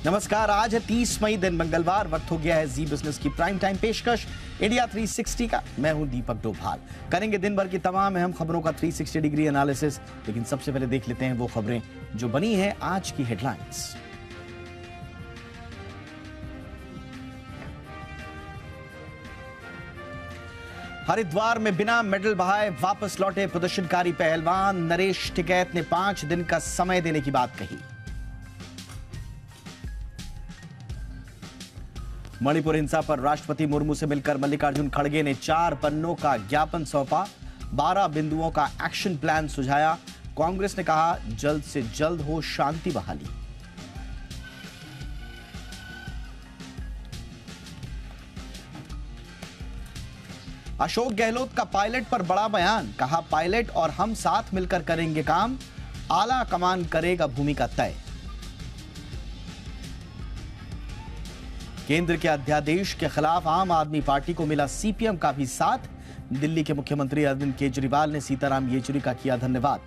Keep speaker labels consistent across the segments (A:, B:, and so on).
A: नमस्कार, आज है 30 मई, दिन मंगलवार। वक्त हो गया है जी बिजनेस की प्राइम टाइम पेशकश इंडिया 360 का। मैं हूं दीपक डोभाल। करेंगे दिन भर की तमाम अहम खबरों का 360 डिग्री एनालिसिस। लेकिन सबसे पहले देख लेते हैं वो खबरें जो बनी है आज की हेडलाइंस। हरिद्वार में बिना मेडल बहाए वापस लौटे प्रदर्शनकारी पहलवान नरेश टिकैत ने 5 दिन का समय देने की बात कही। मणिपुर हिंसा पर राष्ट्रपति मुर्मू से मिलकर मल्लिकार्जुन खड़गे ने 4 पन्नों का ज्ञापन सौंपा। 12 बिंदुओं का एक्शन प्लान सुझाया। कांग्रेस ने कहा जल्द से जल्द हो शांति बहाली। अशोक गहलोत का पायलट पर बड़ा बयान। कहा पायलट और हम साथ मिलकर करेंगे काम, आला कमान करेगा भूमिका तय। केंद्र के अध्यादेश के खिलाफ आम आदमी पार्टी को मिला सीपीएम का भी साथ। दिल्ली के मुख्यमंत्री अरविंद केजरीवाल ने सीताराम येचुरी का किया धन्यवाद।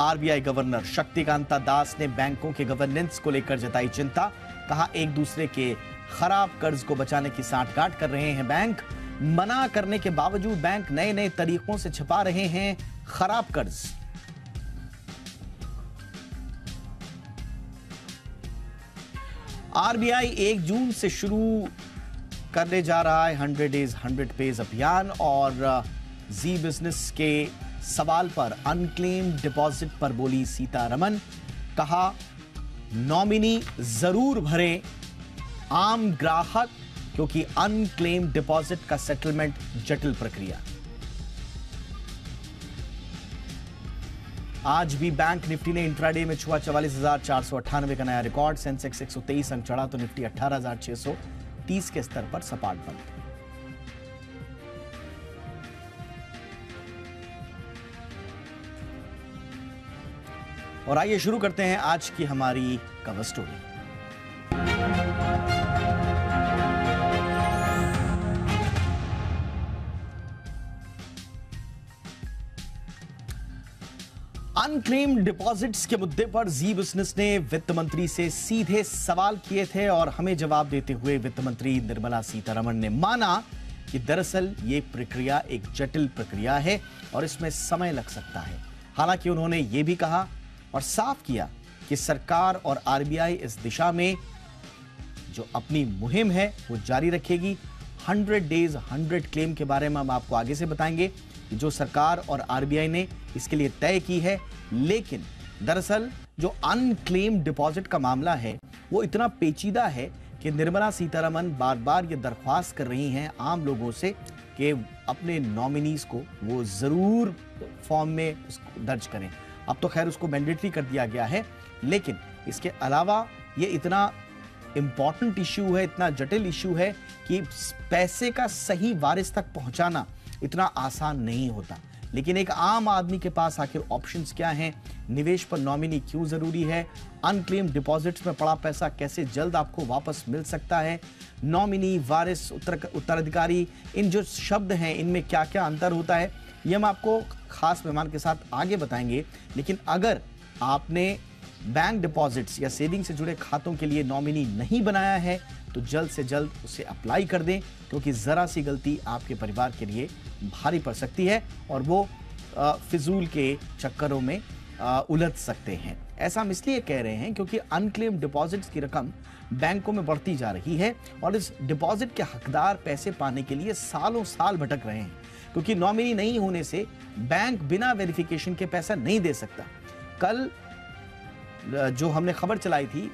A: आरबीआई गवर्नर शक्तिकांता दास ने बैंकों के गवर्नेंस को लेकर जताई चिंता। कहा एक दूसरे के खराब कर्ज को बचाने की सांठगांठ कर रहे हैं बैंक। मना करने के बावजूद बैंक नए नए तरीकों से छिपा रहे हैं खराब कर्ज। आरबीआई 1 जून से शुरू करने जा रहा है 100 डेज 100 पेज अभियान। और जी बिजनेस के सवाल पर अनक्लेम्ड डिपॉजिट पर बोली सीतारमण। कहा नॉमिनी जरूर भरें आम ग्राहक, क्योंकि अनक्लेम्ड डिपॉजिट का सेटलमेंट जटिल प्रक्रिया। आज भी बैंक निफ्टी ने इंट्राडे में छुआ 44,498 का नया रिकॉर्ड। सेंसेक्स 123 अंक चढ़ा तो निफ्टी 18,630 के स्तर पर सपाट बंद। और आइए शुरू करते हैं आज की हमारी कवर स्टोरी। अनक्लेम्ड डिपॉजिट्स के मुद्दे पर जी बिजनेस ने वित्त मंत्री से सीधे सवाल किए थे और हमें जवाब देते हुए वित्त मंत्री निर्मला सीतारमण ने माना कि दरअसल ये प्रक्रिया एक जटिल प्रक्रिया है और इसमें समय लग सकता है। हालांकि उन्होंने ये भी कहा और साफ किया कि सरकार और आरबीआई इस दिशा में जो अपनी मुहिम है वो जारी रखेगी। 100 डेज 100 क्लेम के बारे में हम आपको आगे से बताएंगे जो सरकार और आरबीआई ने इसके लिए तय की है। लेकिन दरअसल जो अनक्लेम्ड डिपॉजिट का मामला है वो इतना पेचीदा है कि निर्मला सीतारमण बार बार ये दरख्वास्त कर रही हैं आम लोगों से कि अपने नॉमिनीज को वो जरूर फॉर्म में दर्ज करें। अब तो खैर उसको मैंडेटरी कर दिया गया है, लेकिन इसके अलावा ये इतना इंपॉर्टेंट इश्यू है, इतना जटिल इश्यू है कि पैसे का सही वारिस तक पहुंचाना इतना आसान नहीं होता। लेकिन एक आम आदमी के पास आखिर ऑप्शंस क्या हैं? निवेश पर नॉमिनी क्यों जरूरी है? अनक्लेम्ड डिपॉजिट्स में पड़ा पैसा कैसे जल्द आपको वापस मिल सकता है? नॉमिनी, वारिस, उत्तराधिकारी, इन जो शब्द हैं इनमें क्या क्या अंतर होता है, ये हम आपको खास मेहमान के साथ आगे बताएंगे। लेकिन अगर आपने बैंक डिपॉजिट्स या सेविंग से जुड़े खातों के लिए नॉमिनी नहीं बनाया है तो जल्द से जल्द उसे अप्लाई कर दें, क्योंकि जरा सी गलती आपके परिवार के लिए भारी पड़ सकती है और वो फिजूल के चक्करों में उलझ सकते हैं। ऐसा हम इसलिए कह रहे हैं क्योंकि अनक्लेम्ड डिपॉजिट्स की रकम बैंकों में बढ़ती जा रही है और इस डिपॉजिट के हकदार पैसे पाने के लिए सालों साल भटक रहे हैं, क्योंकि नॉमिनी नहीं होने से बैंक बिना वेरिफिकेशन के पैसा नहीं दे सकता। कल जो हमने खबर चलाई थी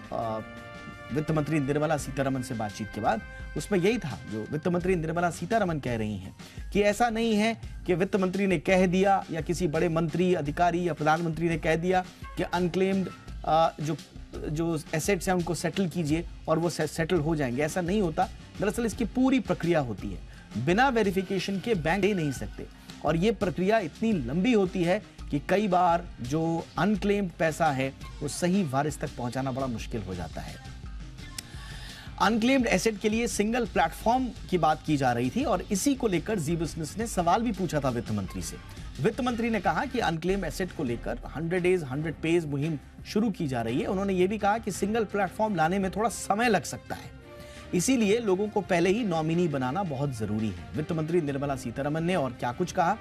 A: वित्त मंत्री निर्मला सीतारमण से बातचीत के बाद, उसमें यही था जो वित्त मंत्री निर्मला सीतारमण कह रही हैं कि ऐसा नहीं है कि वित्त मंत्री ने कह दिया या किसी बड़े मंत्री, अधिकारी या प्रधानमंत्री ने कह दिया कि अनक्लेम्ड जो एसेट्स हैं उनको सेटल कीजिए और वो सेटल हो जाएंगे। ऐसा नहीं होता। दरअसल इसकी पूरी प्रक्रिया होती है। बिना वेरिफिकेशन के बैंक दे नहीं सकते और ये प्रक्रिया इतनी लंबी होती है कि कई बार जो अनक्लेम्ड पैसा है वो सही वारिस तक पहुंचाना बड़ा मुश्किल हो जाता है। अनक्लेम्ड एसेट के लिए सिंगल प्लेटफॉर्म की बात की जा रही थी और इसी को लेकर जी बिजनेस ने सवाल भी पूछा था वित्त मंत्री से। वित्त मंत्री ने कहा कि अनक्लेम एसेट को लेकर 100 डेज 100 पेज मुहिम शुरू की जा रही है। उन्होंने ये भी कहा कि सिंगल प्लेटफॉर्म लाने में थोड़ा समय लग सकता है, इसीलिए लोगों को पहले ही नॉमिनी बनाना बहुत जरूरी है। वित्त मंत्री निर्मला सीतारमण ने और क्या कुछ कहा,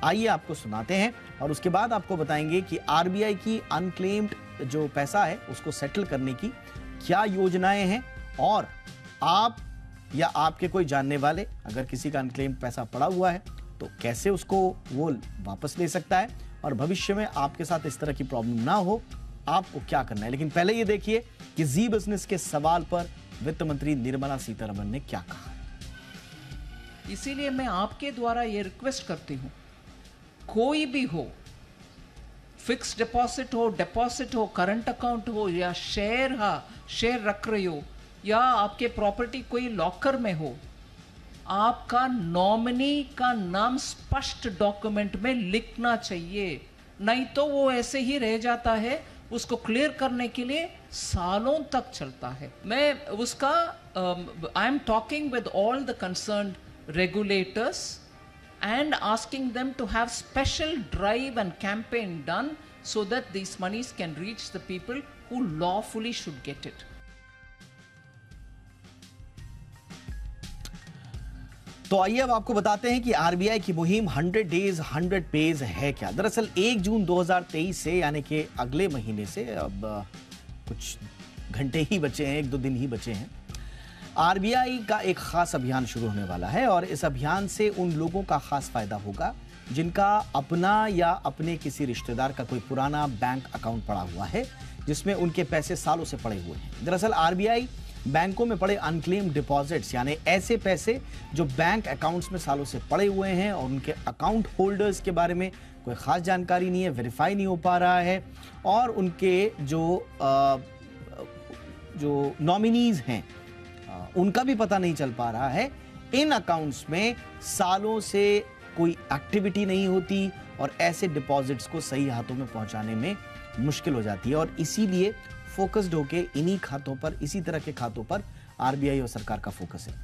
A: आइए आपको सुनाते हैं और उसके बाद आपको बताएंगे कि आरबीआई की अनक्लेम्ड जो पैसा है उसको सेटल करने की क्या योजनाएं हैं, और आप या आपके कोई जानने वाले अगर किसी का अनक्लेम्ड पैसा पड़ा हुआ है तो कैसे उसको वो वापस ले सकता है, और भविष्य में आपके साथ इस तरह की प्रॉब्लम ना हो आपको क्या करना है। लेकिन पहले ये देखिए कि जी बिजनेस के सवाल पर वित्त मंत्री निर्मला सीतारमण ने क्या कहा।
B: इसीलिए मैं आपके द्वारा ये रिक्वेस्ट करती हूं, कोई भी हो, फिक्स डिपॉजिट हो, करंट अकाउंट हो या शेयर रख रहे हो या आपके प्रॉपर्टी कोई लॉकर में हो, आपका नॉमिनी का नाम स्पष्ट डॉक्यूमेंट में लिखना चाहिए, नहीं तो वो ऐसे ही रह जाता है। उसको क्लियर करने के लिए सालों तक चलता है। मैं उसका I am talking with all the concerned regulators and asking them to have special drive and campaign done so that these monies can reach the people who lawfully should get it.
A: तो आइए अब आपको बताते हैं कि RBI की मुहिम 100 days 100 page है क्या। दरअसल 1 जून 2023 से यानी कि अगले महीने से अब कुछ घंटे ही बचे हैं, 1-2 दिन ही बचे हैं, आरबीआई का एक खास अभियान शुरू होने वाला है और इस अभियान से उन लोगों का खास फायदा होगा जिनका अपना या अपने किसी रिश्तेदार का कोई पुराना बैंक अकाउंट पड़ा हुआ है जिसमें उनके पैसे सालों से पड़े हुए हैं। दरअसल आरबीआई बैंकों में पड़े अनक्लेम्ड डिपॉजिट्स यानी ऐसे पैसे जो बैंक अकाउंट्स में सालों से पड़े हुए हैं और उनके अकाउंट होल्डर्स के बारे में कोई खास जानकारी नहीं है, वेरीफाई नहीं हो पा रहा है, और उनके जो नॉमिनीज हैं उनका भी पता नहीं चल पा रहा है। इन अकाउंट्स में सालों से कोई एक्टिविटी नहीं होती और ऐसे डिपॉजिट्स को सही हाथों में पहुंचाने में मुश्किल हो जाती है, और इसीलिए फोकस्ड होके इन्हीं खातों पर, इसी तरह के खातों पर आरबीआई और सरकार का फोकस है।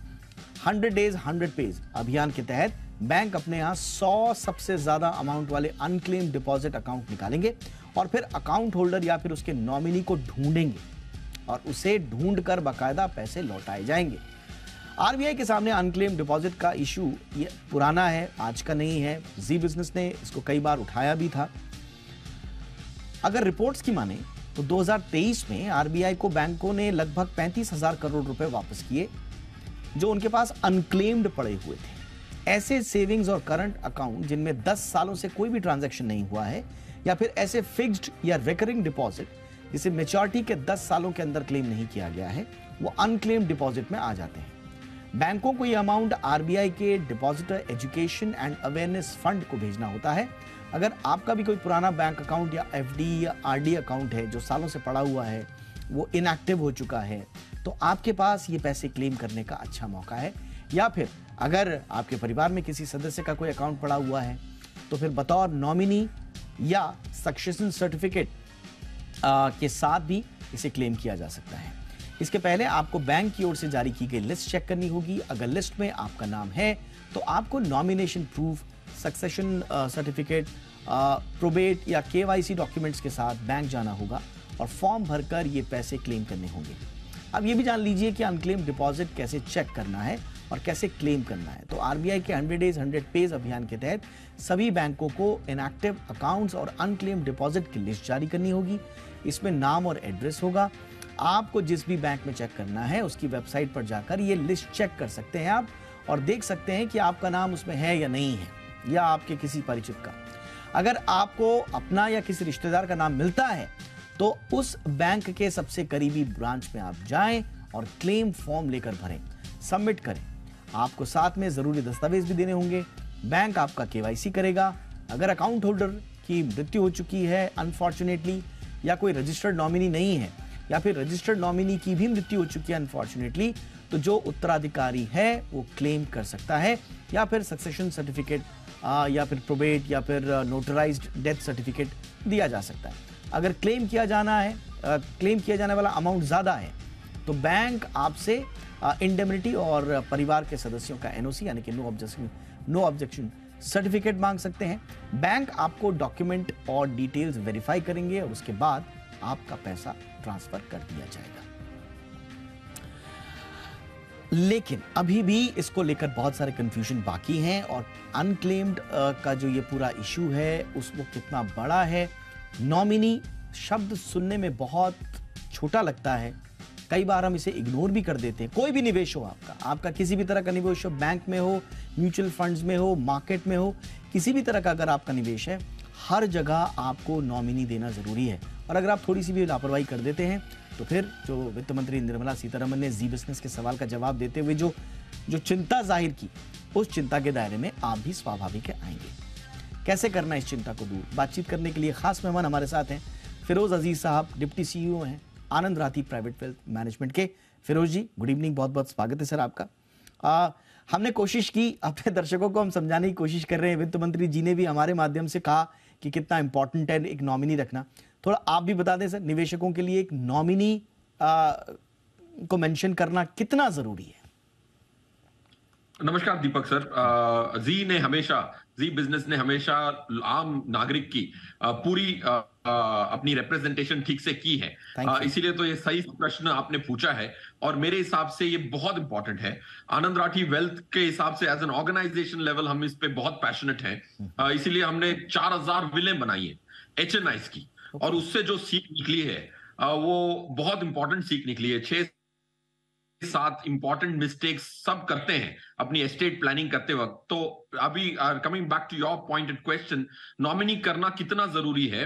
A: 100 डेज 100 पेज अभियान के तहत बैंक अपने यहां 100 सबसे ज्यादा अमाउंट वाले अनक्लेम्ड डिपॉजिट अकाउंट निकालेंगे और फिर अकाउंट होल्डर या फिर उसके नॉमिनी को ढूंढेंगे और उसे ढूंढकर बाकायदा पैसे लौटाए जाएंगे। आरबीआई के सामने अनक्लेम डिपॉजिट का इशू ये पुराना है, आज का नहीं है। जी बिजनेस ने इसको कई बार उठाया भी था। अगर रिपोर्ट्स की माने तो 2023 में आरबीआई को बैंकों ने लगभग 35,000 करोड़ रुपए वापस किए जो उनके पास अनक्लेम्ड पड़े हुए थे। ऐसे सेविंग्स और करंट अकाउंट जिनमें 10 सालों से कोई भी ट्रांजैक्शन नहीं हुआ है, या फिर ऐसे फिक्स्ड या रिकरिंग डिपॉजिट जिसे मैच्योरिटी के 10 सालों के अंदर क्लेम नहीं किया गया है, वो अनक्लेम्ड डिपॉजिट में आ जाते हैं। बैंकों को यह अमाउंट आरबीआई के depositor education and awareness fund को भेजना होता है। अगर आपका भी कोई पुराना बैंक अकाउंट या एफडी या आरडी अकाउंट है जो सालों से पड़ा हुआ है, वो इनएक्टिव हो चुका है, तो आपके पास ये पैसे क्लेम करने का अच्छा मौका है। या फिर अगर आपके परिवार में किसी सदस्य का कोई अकाउंट पड़ा हुआ है तो फिर बतौर नॉमिनी या सक्सेशन सर्टिफिकेट के साथ भी इसे क्लेम किया जा सकता है। इसके पहले आपको बैंक की ओर से जारी की गई लिस्ट चेक करनी होगी। अगर लिस्ट में आपका नाम है तो आपको nomination proof, succession certificate, probate या केवाईसी डॉक्यूमेंट्स के साथ बैंक जाना होगा और फॉर्म भरकर ये पैसे क्लेम करने होंगे। अब ये भी जान लीजिए कि अनक्लेम डिपॉजिट कैसे चेक करना है और कैसे क्लेम करना है। तो आरबीआई के 100 डेज 100 पेज अभियान के तहत सभी बैंकों को इनएक्टिव अकाउंट्स और अनक्लेम डिपॉजिट की लिस्ट जारी करनी होगी। इसमें नाम और एड्रेस होगा। आपको जिस भी बैंक में चेक करना है उसकी वेबसाइट पर जाकर ये लिस्ट चेक कर सकते हैं आप और देख सकते हैं कि आपका नाम उसमें है या नहीं है, या आपके किसी परिचित का। अगर आपको अपना या किसी रिश्तेदार का नाम मिलता है तो उस बैंक के सबसे करीबी ब्रांच में आप जाएं और क्लेम फॉर्म लेकर भरें, सबमिट करें। आपको साथ में जरूरी दस्तावेज भी देने होंगे। बैंक आपका केवाईसी करेगा। अगर अकाउंट होल्डर की मृत्यु हो चुकी है अनफॉर्चुनेटली, या कोई रजिस्टर्ड नॉमिनी नहीं है, या फिर रजिस्टर्ड नॉमिनी की भी मृत्यु हो चुकी है अनफॉर्चुनेटली, तो जो उत्तराधिकारी है वो क्लेम कर सकता है, या फिर सक्सेशन सर्टिफिकेट या फिर प्रोबेट या फिर नोटराइज्ड डेथ सर्टिफिकेट दिया जा सकता है। अगर क्लेम किया जाने वाला अमाउंट ज़्यादा है तो बैंक आपसे इंडेमनिटी और परिवार के सदस्यों का एनओसी यानी कि नो ऑब्जेक्शन सर्टिफिकेट मांग सकते हैं। बैंक आपको डॉक्यूमेंट और डिटेल्स वेरीफाई करेंगे और उसके बाद आपका पैसा ट्रांसफर कर दिया जाएगा। लेकिन अभी भी इसको लेकर बहुत सारे कंफ्यूजन बाकी हैं और अनक्लेम्ड का जो ये पूरा इशू है उसको कितना बड़ा है। नॉमिनी शब्द सुनने में बहुत छोटा लगता है, कई बार हम इसे इग्नोर भी कर देते हैं। कोई भी निवेश हो आपका किसी भी तरह का निवेश हो, बैंक में हो, म्यूचुअल फंड्स में हो, मार्केट में हो, किसी भी तरह का अगर आपका निवेश है, हर जगह आपको नॉमिनी देना जरूरी है। और अगर आप थोड़ी सी भी लापरवाही कर देते हैं तो फिर जो वित्त मंत्री निर्मला सीतारमण ने जी बिजनेस के सवाल का जवाब देते हुए जो चिंता जाहिर की, उस चिंता के दायरे में आप भी स्वाभाविक आएंगे। कैसे करना इस चिंता को दूर, बातचीत करने के लिए खास मेहमान हमारे साथ हैं फिरोज अजीज साहब, डिप्टी सीईओ हैं आनंद राठी प्राइवेट वेल्थ मैनेजमेंट के। फिरोज जी, गुड इवनिंग, बहुत बहुत स्वागत है सर आपका। हमने कोशिश की, अपने दर्शकों को हम समझाने की कोशिश कर रहे हैं, वित्त मंत्री जी ने भी हमारे माध्यम से कहा कि कितना इंपॉर्टेंट है एक नॉमिनी रखना। थोड़ा आप भी बता दें सर, निवेशकों के लिए एक नॉमिनी को मेंशन करना कितना जरूरी है?
C: नमस्कार दीपक सर। जी बिजनेस ने हमेशा आम नागरिक की पूरी अपनी रिप्रेजेंटेशन ठीक से की है। इसीलिए तो ये सही प्रश्न आपने पूछा है और मेरे हिसाब से ये बहुत इंपॉर्टेंट है। आनंद राठी वेल्थ के हिसाब से एज एन ऑर्गेनाइजेशन लेवल हम इस पे बहुत पैशनेट हैं। इसीलिए हमने 4000 विलें बनाई है HNIs की, और उससे जो सीख निकली है वो बहुत इंपॉर्टेंट सीख निकली है। 6-7 इंपॉर्टेंट मिस्टेक्स सब करते हैं अपनी एस्टेट प्लानिंग करते वक्त। तो अभी coming back to your pointed question, nominee करना कितना जरूरी है,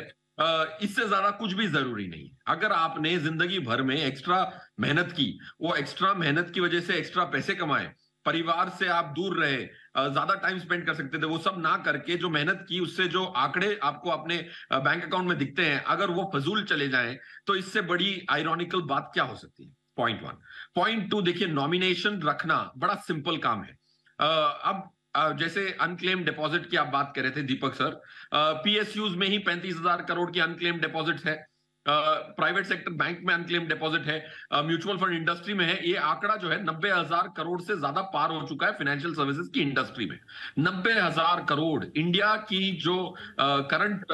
C: इससे ज्यादा कुछ भी जरूरी नहीं। अगर आपने जिंदगी भर में एक्स्ट्रा मेहनत की, वो एक्स्ट्रा मेहनत की वजह से एक्स्ट्रा पैसे कमाए, परिवार से आप दूर रहे, ज्यादा टाइम स्पेंड कर सकते थे, वो सब ना करके जो मेहनत की उससे जो आंकड़े आपको अपने बैंक अकाउंट में दिखते हैं, अगर वो फजूल चले जाएं तो इससे बड़ी आयरॉनिकल बात क्या हो सकती है। पॉइंट 1। पॉइंट 2, देखिए नॉमिनेशन रखना बड़ा सिंपल काम है। अब जैसे अनक्लेम डिपॉजिट की आप बात कर रहे थे दीपक सर, PSUs में ही 35,000 करोड़ की अनक्लेम डिपॉजिट है, प्राइवेट सेक्टर बैंक में अनक्लेम डिपॉजिट है, म्यूचुअल फंड इंडस्ट्री में है। ये आंकड़ा जो है 90,000 करोड़ से ज्यादा पार हो चुका है फाइनेंशियल सर्विसेज की इंडस्ट्री में। 90,000 करोड़, इंडिया की जो करंट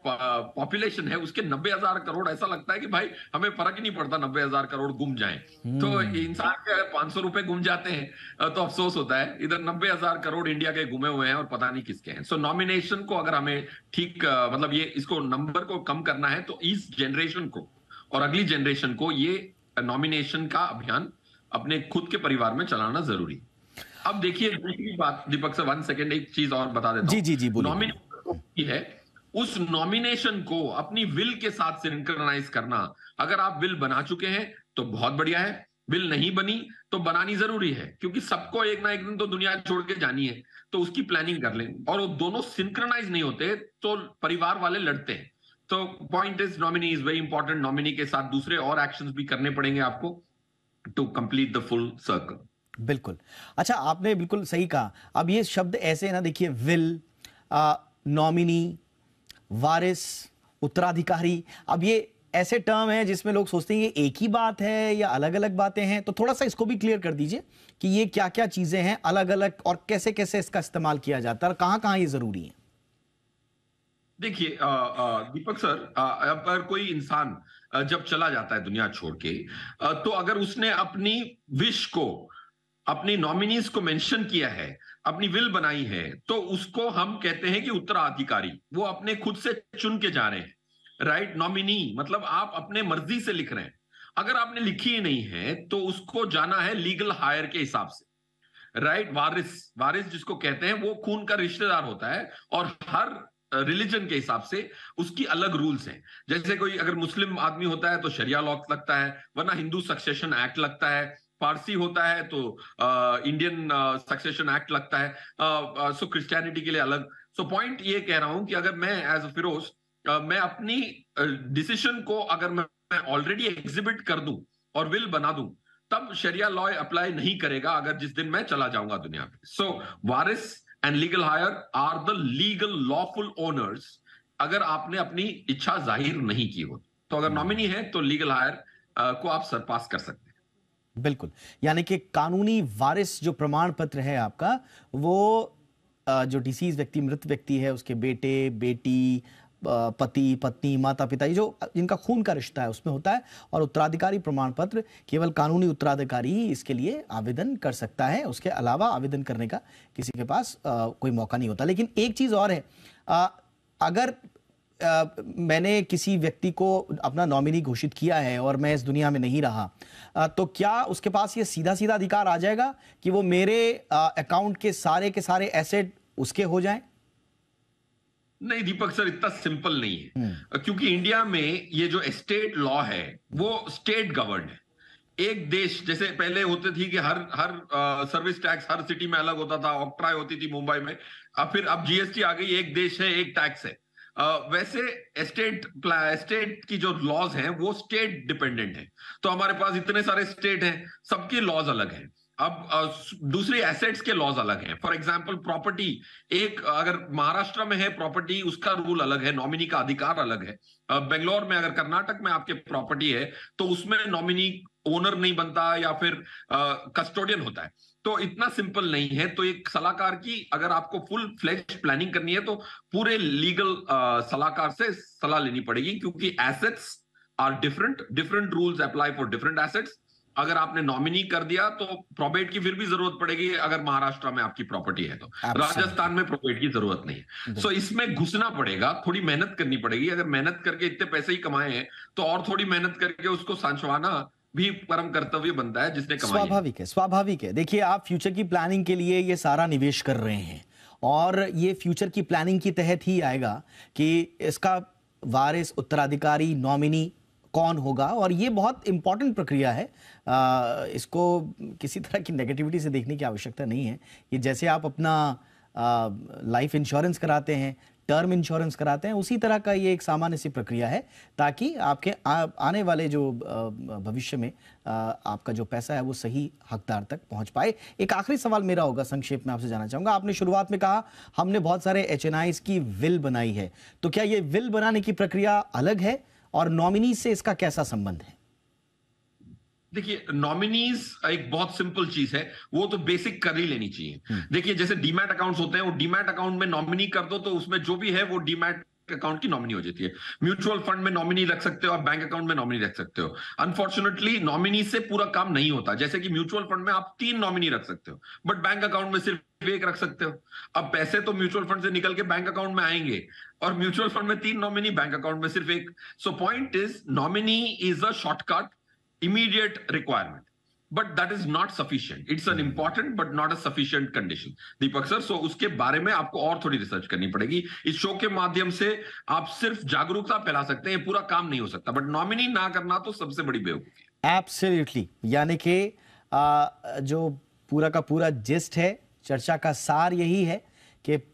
C: पॉपुलेशन है उसके 90,000 करोड़। ऐसा लगता है कि भाई हमें फर्क ही नहीं पड़ता 90,000 करोड़ गुम जाएं। तो इंसान के अगर 500 रुपए गुम जाते हैं तो अफसोस होता है, इधर 90,000 करोड़ इंडिया के गुमे हुए हैं और पता नहीं किसके हैं। सो नॉमिनेशन को अगर हमें ठीक मतलब ये इसको नंबर को कम करना है तो इस जनरेशन को और अगली जनरेशन को ये नॉमिनेशन का अभियान अपने खुद के परिवार में चलाना जरूरी। अब देखिए दूसरी बात दीपक सर, 1 सेकेंड, एक चीज और बता देता हूं।
A: जी बोलिए।
C: नॉमिनेशन है, उस नॉमिनेशन को अपनी विल के साथ सिंक्रोनाइज करना। अगर आप विल बना चुके हैं तो बहुत बढ़िया है, विल नहीं बनी तो बनानी जरूरी है, क्योंकि सबको एक ना एक दिन तो दुनिया छोड़ के जानी है, तो उसकी प्लानिंग कर लें। और वो दोनों सिंक्रोनाइज नहीं होते तो परिवार वाले लड़ते हैं। तो point is nominee is very important. Nominee के साथ दूसरे और एक्शंस भी करने पड़ेंगे आपको to complete the full circle.
A: बिल्कुल। अच्छा, आपने बिल्कुल सही कहा। अब ये शब्द ऐसे है ना, देखिए विल, नॉमिनी, वारिस, उत्तराधिकारी, अब ये ऐसे टर्म है जिसमें लोग सोचते हैं ये एक ही बात है या अलग अलग बातें हैं। तो थोड़ा सा इसको भी क्लियर कर दीजिए कि ये क्या क्या चीजें हैं अलग अलग और कैसे कैसे इसका इस्तेमाल किया जाता है और कहां कहां ये जरूरी है।
C: देखिए दीपक सर, अगर कोई इंसान जब चला जाता है दुनिया छोड़ के, तो अगर उसने अपनी विश को, अपनी नॉमिनीज को मेंशन किया है, अपनी विल बनाई है, तो उसको हम कहते हैं कि उत्तराधिकारी। वो अपने खुद से चुन के जा रहे हैं, राइट। नॉमिनी मतलब आप अपने मर्जी से लिख रहे हैं। अगर आपने लिखी ही नहीं है तो उसको जाना है लीगल हायर के हिसाब से, राइट। वारिस जिसको कहते हैं वो खून का रिश्तेदार होता है और हर रिलीजन के हिसाब से उसकी अलग रूल्स हैं। जैसे कोई अगर मुस्लिम आदमी होता है तो शरिया लॉ लगता है, वरना हिंदू सक्सेशन एक्ट लगता है। पारसी होता है तो इंडियन सक्सेशन एक्ट लगता है। सो क्रिश्चियनिटी के लिए अलग। सो पॉइंट ये कह रहा हूं कि अगर मैं एज अ फिरोज मैं अपनी डिसीजन को अगर मैं ऑलरेडी एग्जिबिट कर दूं और विल बना दूं, तब शरिया लॉ अप्लाई नहीं करेगा अगर जिस दिन मैं चला जाऊंगा दुनिया पे। सो वारिस and legal heir are the legal lawful owners, अगर आपने अपनी इच्छा जाहिर नहीं की हो। तो अगर नॉमिनी है तो लीगल हायर को आप सरपास कर सकते हैं।
A: बिल्कुल, यानी कि कानूनी वारिस जो प्रमाण पत्र है आपका, वो जो डिसीज व्यक्ति, मृत व्यक्ति है, उसके बेटे, बेटी, पति, पत्नी, माता पिता, ये जो जिनका खून का रिश्ता है उसमें होता है। और उत्तराधिकारी प्रमाण पत्र केवल कानूनी उत्तराधिकारी ही इसके लिए आवेदन कर सकता है, उसके अलावा आवेदन करने का किसी के पास कोई मौका नहीं होता। लेकिन एक चीज़ और है, अगर मैंने किसी व्यक्ति को अपना नॉमिनी घोषित किया है और मैं इस दुनिया में नहीं रहा, तो क्या उसके पास ये सीधा सीधा अधिकार आ जाएगा कि वो मेरे अकाउंट के सारे एसेट उसके हो जाएं?
C: नहीं दीपक सर, इतना सिंपल नहीं है, क्योंकि इंडिया में ये जो एस्टेट लॉ है वो स्टेट गवर्न है। एक देश, जैसे पहले होते थी कि हर सर्विस टैक्स हर सिटी में अलग होता था, ऑक्ट्राई होती थी मुंबई में, फिर अब जीएसटी आ गई, एक देश है एक टैक्स है। वैसे एस्टेट की जो लॉज हैं वो स्टेट डिपेंडेंट है। तो हमारे पास इतने सारे स्टेट हैं, सबके लॉज अलग हैं। अब दूसरे एसेट्स के लॉज अलग हैं। फॉर एग्जांपल प्रॉपर्टी, एक अगर महाराष्ट्र में है प्रॉपर्टी, उसका रूल अलग है, नॉमिनी का अधिकार अलग है। बेंगलोर में, अगर कर्नाटक में आपके प्रॉपर्टी है तो उसमें नॉमिनी ओनर नहीं बनता या फिर कस्टोडियन होता है। तो इतना सिंपल नहीं है। तो एक सलाहकार की अगर आपको फुल फ्लेज प्लानिंग करनी है तो पूरे लीगल सलाहकार से सलाह लेनी पड़ेगी, क्योंकि assets are different rules apply for different assets. अगर आपने नॉमिनी कर दिया तो प्रोबेट की फिर भी जरूरत पड़ेगी, अगर महाराष्ट्र में आपकी प्रॉपर्टी है तो। राजस्थान में प्रोबेट की जरूरत नहीं है। सो इसमें घुसना पड़ेगा, थोड़ी मेहनत करनी पड़ेगी। अगर मेहनत करके इतने पैसे ही कमाए हैं तो और थोड़ी मेहनत करके उसको सांचवाना भी परम कर्तव्य बनता है जिसने कमाई।
A: स्वाभाविक है। देखिए, आप फ्यूचर की प्लानिंग के लिए ये सारा निवेश कर रहे हैं और ये फ्यूचर की प्लानिंग के तहत ही आएगा कि इसका वारिस, उत्तराधिकारी, नॉमिनी कौन होगा। और ये बहुत इंपॉर्टेंट प्रक्रिया है, इसको किसी तरह की नेगेटिविटी से देखने की आवश्यकता नहीं है। ये जैसे आप अपना लाइफ इंश्योरेंस कराते हैं, टर्म इंश्योरेंस कराते हैं, उसी तरह का ये एक सामान्य सी प्रक्रिया है, ताकि आपके आने वाले जो भविष्य में आपका जो पैसा है वो सही हकदार तक पहुंच पाए। एक आखिरी सवाल मेरा होगा, संक्षेप में आपसे जानना चाहूंगा। आपने शुरुआत में कहा हमने बहुत सारे HNIs की विल बनाई है, तो क्या ये विल बनाने की प्रक्रिया अलग है और नॉमिनी से इसका कैसा संबंध है?
C: देखिए, नॉमिनीज एक बहुत सिंपल चीज है, वो तो बेसिक कर ही लेनी चाहिए। देखिए, जैसे डीमैट अकाउंट्स होते हैं, वो डीमैट अकाउंट में नॉमिनी कर दो तो उसमें जो भी है वो डीमैट अकाउंट की नॉमिनी हो जाती है। म्यूचुअल फंड में नॉमिनी रख सकते हो, आप बैंक अकाउंट में नॉमिनी रख सकते हो। अनफॉर्चुनेटली नॉमिनी से पूरा काम नहीं होता। जैसे कि म्यूचुअल फंड में आप 3 नॉमिनी रख सकते हो, बट बैंक अकाउंट में सिर्फ 1 रख सकते हो। अब पैसे तो म्यूचुअल फंड से निकल के बैंक अकाउंट में आएंगे, और म्यूचुअल फंड में 3 नॉमिनी, बैंक अकाउंट में सिर्फ 1। So point is, nominee is a shortcut, immediate requirement, but that is not sufficient. It's an important but not a sufficient condition. Deepak sir, so उसके बारे में आपको और थोड़ी रिसर्च करनी पड़ेगी। इस शो के माध्यम से आप सिर्फ जागरूकता फैला सकते हैं, पूरा काम नहीं हो सकता, बट नॉमिनी ना करना तो सबसे बड़ी बेवकूफी है।
A: एब्सोल्युटली, यानी कि जो पूरा का पूरा जिस्ट है, चर्चा का सार यही है कि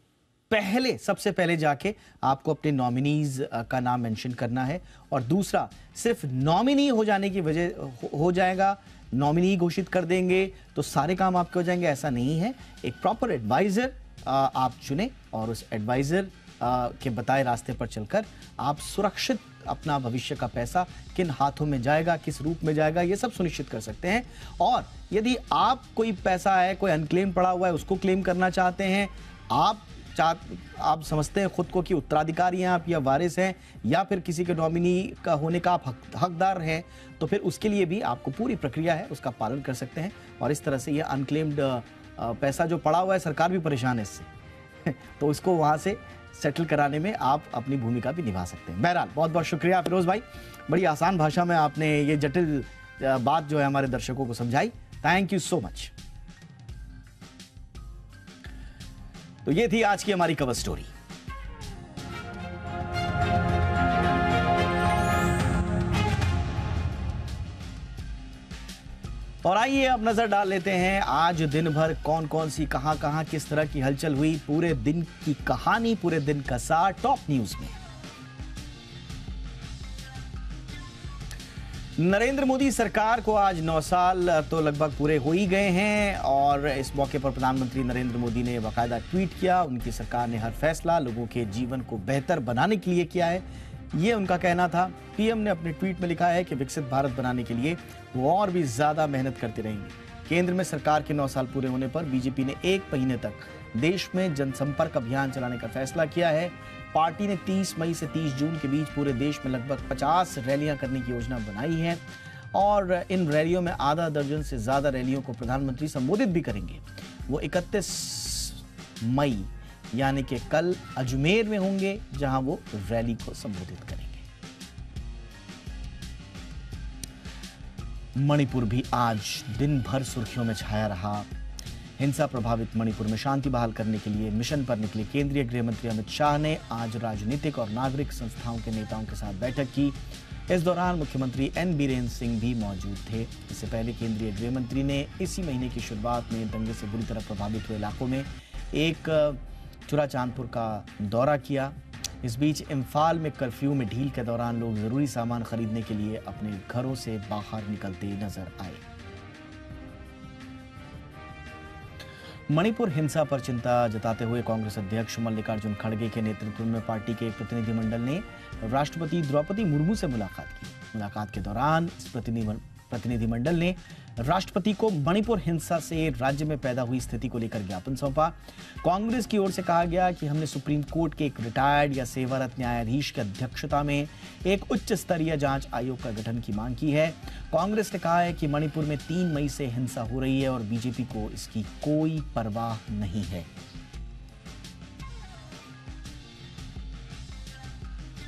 A: सबसे पहले जाके आपको अपने नॉमिनीज का नाम मेंशन करना है, और दूसरा, सिर्फ नॉमिनी हो जाने की वजह हो जाएगा, नॉमिनी घोषित कर देंगे तो सारे काम आपके हो जाएंगे, ऐसा नहीं है। एक प्रॉपर एडवाइजर आप चुने और उस एडवाइजर के बताए रास्ते पर चलकर आप सुरक्षित अपना भविष्य का पैसा किन हाथों में जाएगा, किस रूप में जाएगा, ये सब सुनिश्चित कर सकते हैं। और यदि आप कोई पैसा है, कोई अनक्लेम पड़ा हुआ है, उसको क्लेम करना चाहते हैं, आप समझते हैं खुद को कि उत्तराधिकारी हैं आप या वारिस हैं या फिर किसी के नॉमिनी का होने का आप हकदार हैं, तो फिर उसके लिए भी आपको पूरी प्रक्रिया है उसका पालन कर सकते हैं। और इस तरह से ये अनक्लेम्ड पैसा जो पड़ा हुआ है, सरकार भी परेशान है इससे तो इसको वहाँ से सेटल कराने में आप अपनी भूमिका भी निभा सकते हैं। बहरहाल, बहुत बहुत शुक्रिया फिरोज भाई, बड़ी आसान भाषा में आपने ये जटिल बात जो है हमारे दर्शकों को समझाई। Thank you so much. तो ये थी आज की हमारी कवर स्टोरी। और आइए अब नजर डाल लेते हैं आज दिन भर कौन कौन सी, कहां कहां किस तरह की हलचल हुई, पूरे दिन की कहानी, पूरे दिन का सार टॉप न्यूज में। नरेंद्र मोदी सरकार को आज 9 साल तो लगभग पूरे हो ही गए हैं, और इस मौके पर प्रधानमंत्री नरेंद्र मोदी ने बाकायदा ट्वीट किया। उनकी सरकार ने हर फैसला लोगों के जीवन को बेहतर बनाने के लिए किया है, ये उनका कहना था। पीएम ने अपने ट्वीट में लिखा है कि विकसित भारत बनाने के लिए वो और भी ज्यादा मेहनत करते रहेंगे। केंद्र में सरकार के 9 साल पूरे होने पर बीजेपी ने 1 महीने तक देश में जनसंपर्क अभियान चलाने का फैसला किया है। पार्टी ने 30 मई से 30 जून के बीच पूरे देश में लगभग 50 रैलियां करने की योजना बनाई है और इन रैलियों में आधा दर्जन से ज्यादा रैलियों को प्रधानमंत्री संबोधित भी करेंगे। वो 31 मई यानी कि कल अजमेर में होंगे, जहां वो रैली को संबोधित करेंगे। मणिपुर भी आज दिन भर सुर्खियों में छाया रहा। हिंसा प्रभावित मणिपुर में शांति बहाल करने के लिए मिशन पर निकले केंद्रीय गृह मंत्री अमित शाह ने आज राजनीतिक और नागरिक संस्थाओं के नेताओं के साथ बैठक की। इस दौरान मुख्यमंत्री एन बीरेन्द्र सिंह भी मौजूद थे। इससे पहले केंद्रीय गृह मंत्री ने इसी महीने की शुरुआत में दंगे से बुरी तरह प्रभावित हुए इलाकों में एक चुराचांदपुर का दौरा किया। इस बीच इम्फाल में कर्फ्यू में ढील के दौरान लोग जरूरी सामान खरीदने के लिए अपने घरों से बाहर निकलते नजर आए। मणिपुर हिंसा पर चिंता जताते हुए कांग्रेस अध्यक्ष मल्लिकार्जुन खड़गे के नेतृत्व में पार्टी के एक प्रतिनिधिमंडल ने राष्ट्रपति द्रौपदी मुर्मू से मुलाकात की। मुलाकात के दौरान इस प्रतिनिधिमंडल ने राष्ट्रपति को मणिपुर हिंसा से राज्य में पैदा हुई स्थिति को लेकर ज्ञापन सौंपा। कांग्रेस की ओर से कहा गया कि हमने सुप्रीम कोर्ट के एक रिटायर्ड या सेवारत न्यायाधीश की अध्यक्षता में एक उच्च स्तरीय जांच आयोग का गठन की मांग की है। कांग्रेस ने कहा है कि मणिपुर में 3 मई से हिंसा हो रही है और बीजेपी को इसकी कोई परवाह नहीं है।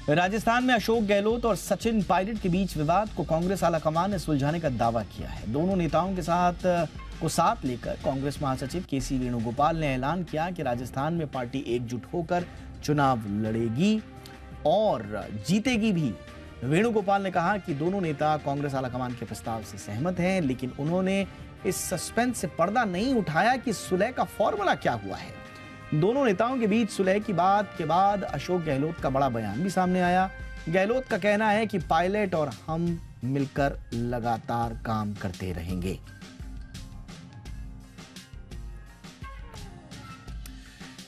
A: राजस्थान में अशोक गहलोत और सचिन पायलट के बीच विवाद को कांग्रेस आलाकमान ने सुलझाने का दावा किया है। दोनों नेताओं के साथ लेकर कांग्रेस महासचिव केसी वेणुगोपाल ने ऐलान किया कि राजस्थान में पार्टी एकजुट होकर चुनाव लड़ेगी और जीतेगी भी। वेणुगोपाल ने कहा कि दोनों नेता कांग्रेस आलाकमान के प्रस्ताव से सहमत हैं, लेकिन उन्होंने इस सस्पेंस से पर्दा नहीं उठाया कि सुलह का फॉर्मूला क्या हुआ है। दोनों नेताओं के बीच सुलह की बात के बाद अशोक गहलोत का बड़ा बयान भी सामने आया। गहलोत का कहना है कि पायलट और हम मिलकर लगातार काम करते रहेंगे।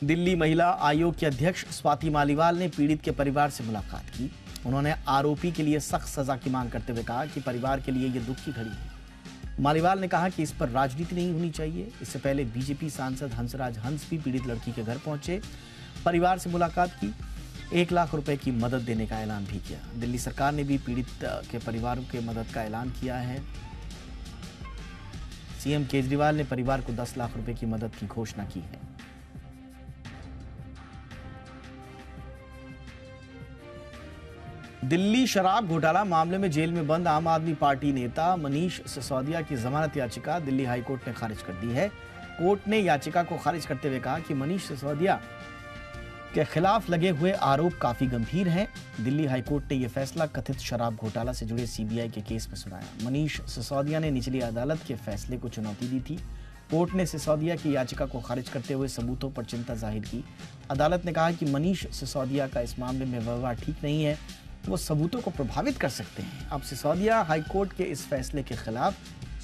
A: दिल्ली महिला आयोग के अध्यक्ष स्वाति मालीवाल ने पीड़ित के परिवार से मुलाकात की। उन्होंने आरोपी के लिए सख्त सजा की मांग करते हुए कहा कि परिवार के लिए यह दुख की घड़ी है। मालीवाल ने कहा कि इस पर राजनीति नहीं होनी चाहिए। इससे पहले बीजेपी सांसद हंसराज हंस भी पीड़ित लड़की के घर पहुंचे, परिवार से मुलाकात की, 1 लाख रुपए की मदद देने का ऐलान भी किया। दिल्ली सरकार ने भी पीड़ित के परिवारों के मदद का ऐलान किया है। सीएम केजरीवाल ने परिवार को 10 लाख रुपए की मदद की घोषणा की है। दिल्ली शराब घोटाला मामले में जेल में बंद आम आदमी पार्टी नेता मनीष सिसोदिया की जमानत याचिका दिल्ली हाईकोर्ट ने खारिज कर दी है। कोर्ट ने याचिका को खारिज करते हुए कहा कि मनीष सिसोदिया के खिलाफ लगे हुए आरोप काफी गंभीर हैं। दिल्ली हाईकोर्ट ने यह फैसला कथित शराब घोटाला से जुड़े सीबीआई के केस में सुनाया। मनीष सिसोदिया ने निचली अदालत के फैसले को चुनौती दी थी। कोर्ट ने सिसोदिया की याचिका को खारिज करते हुए सबूतों पर चिंता जाहिर की। अदालत ने कहा कि मनीष सिसोदिया का इस मामले में व्यवहार ठीक नहीं है, वो सबूतों को प्रभावित कर सकते हैं। अब सिसोदिया हाईकोर्ट के इस फैसले के खिलाफ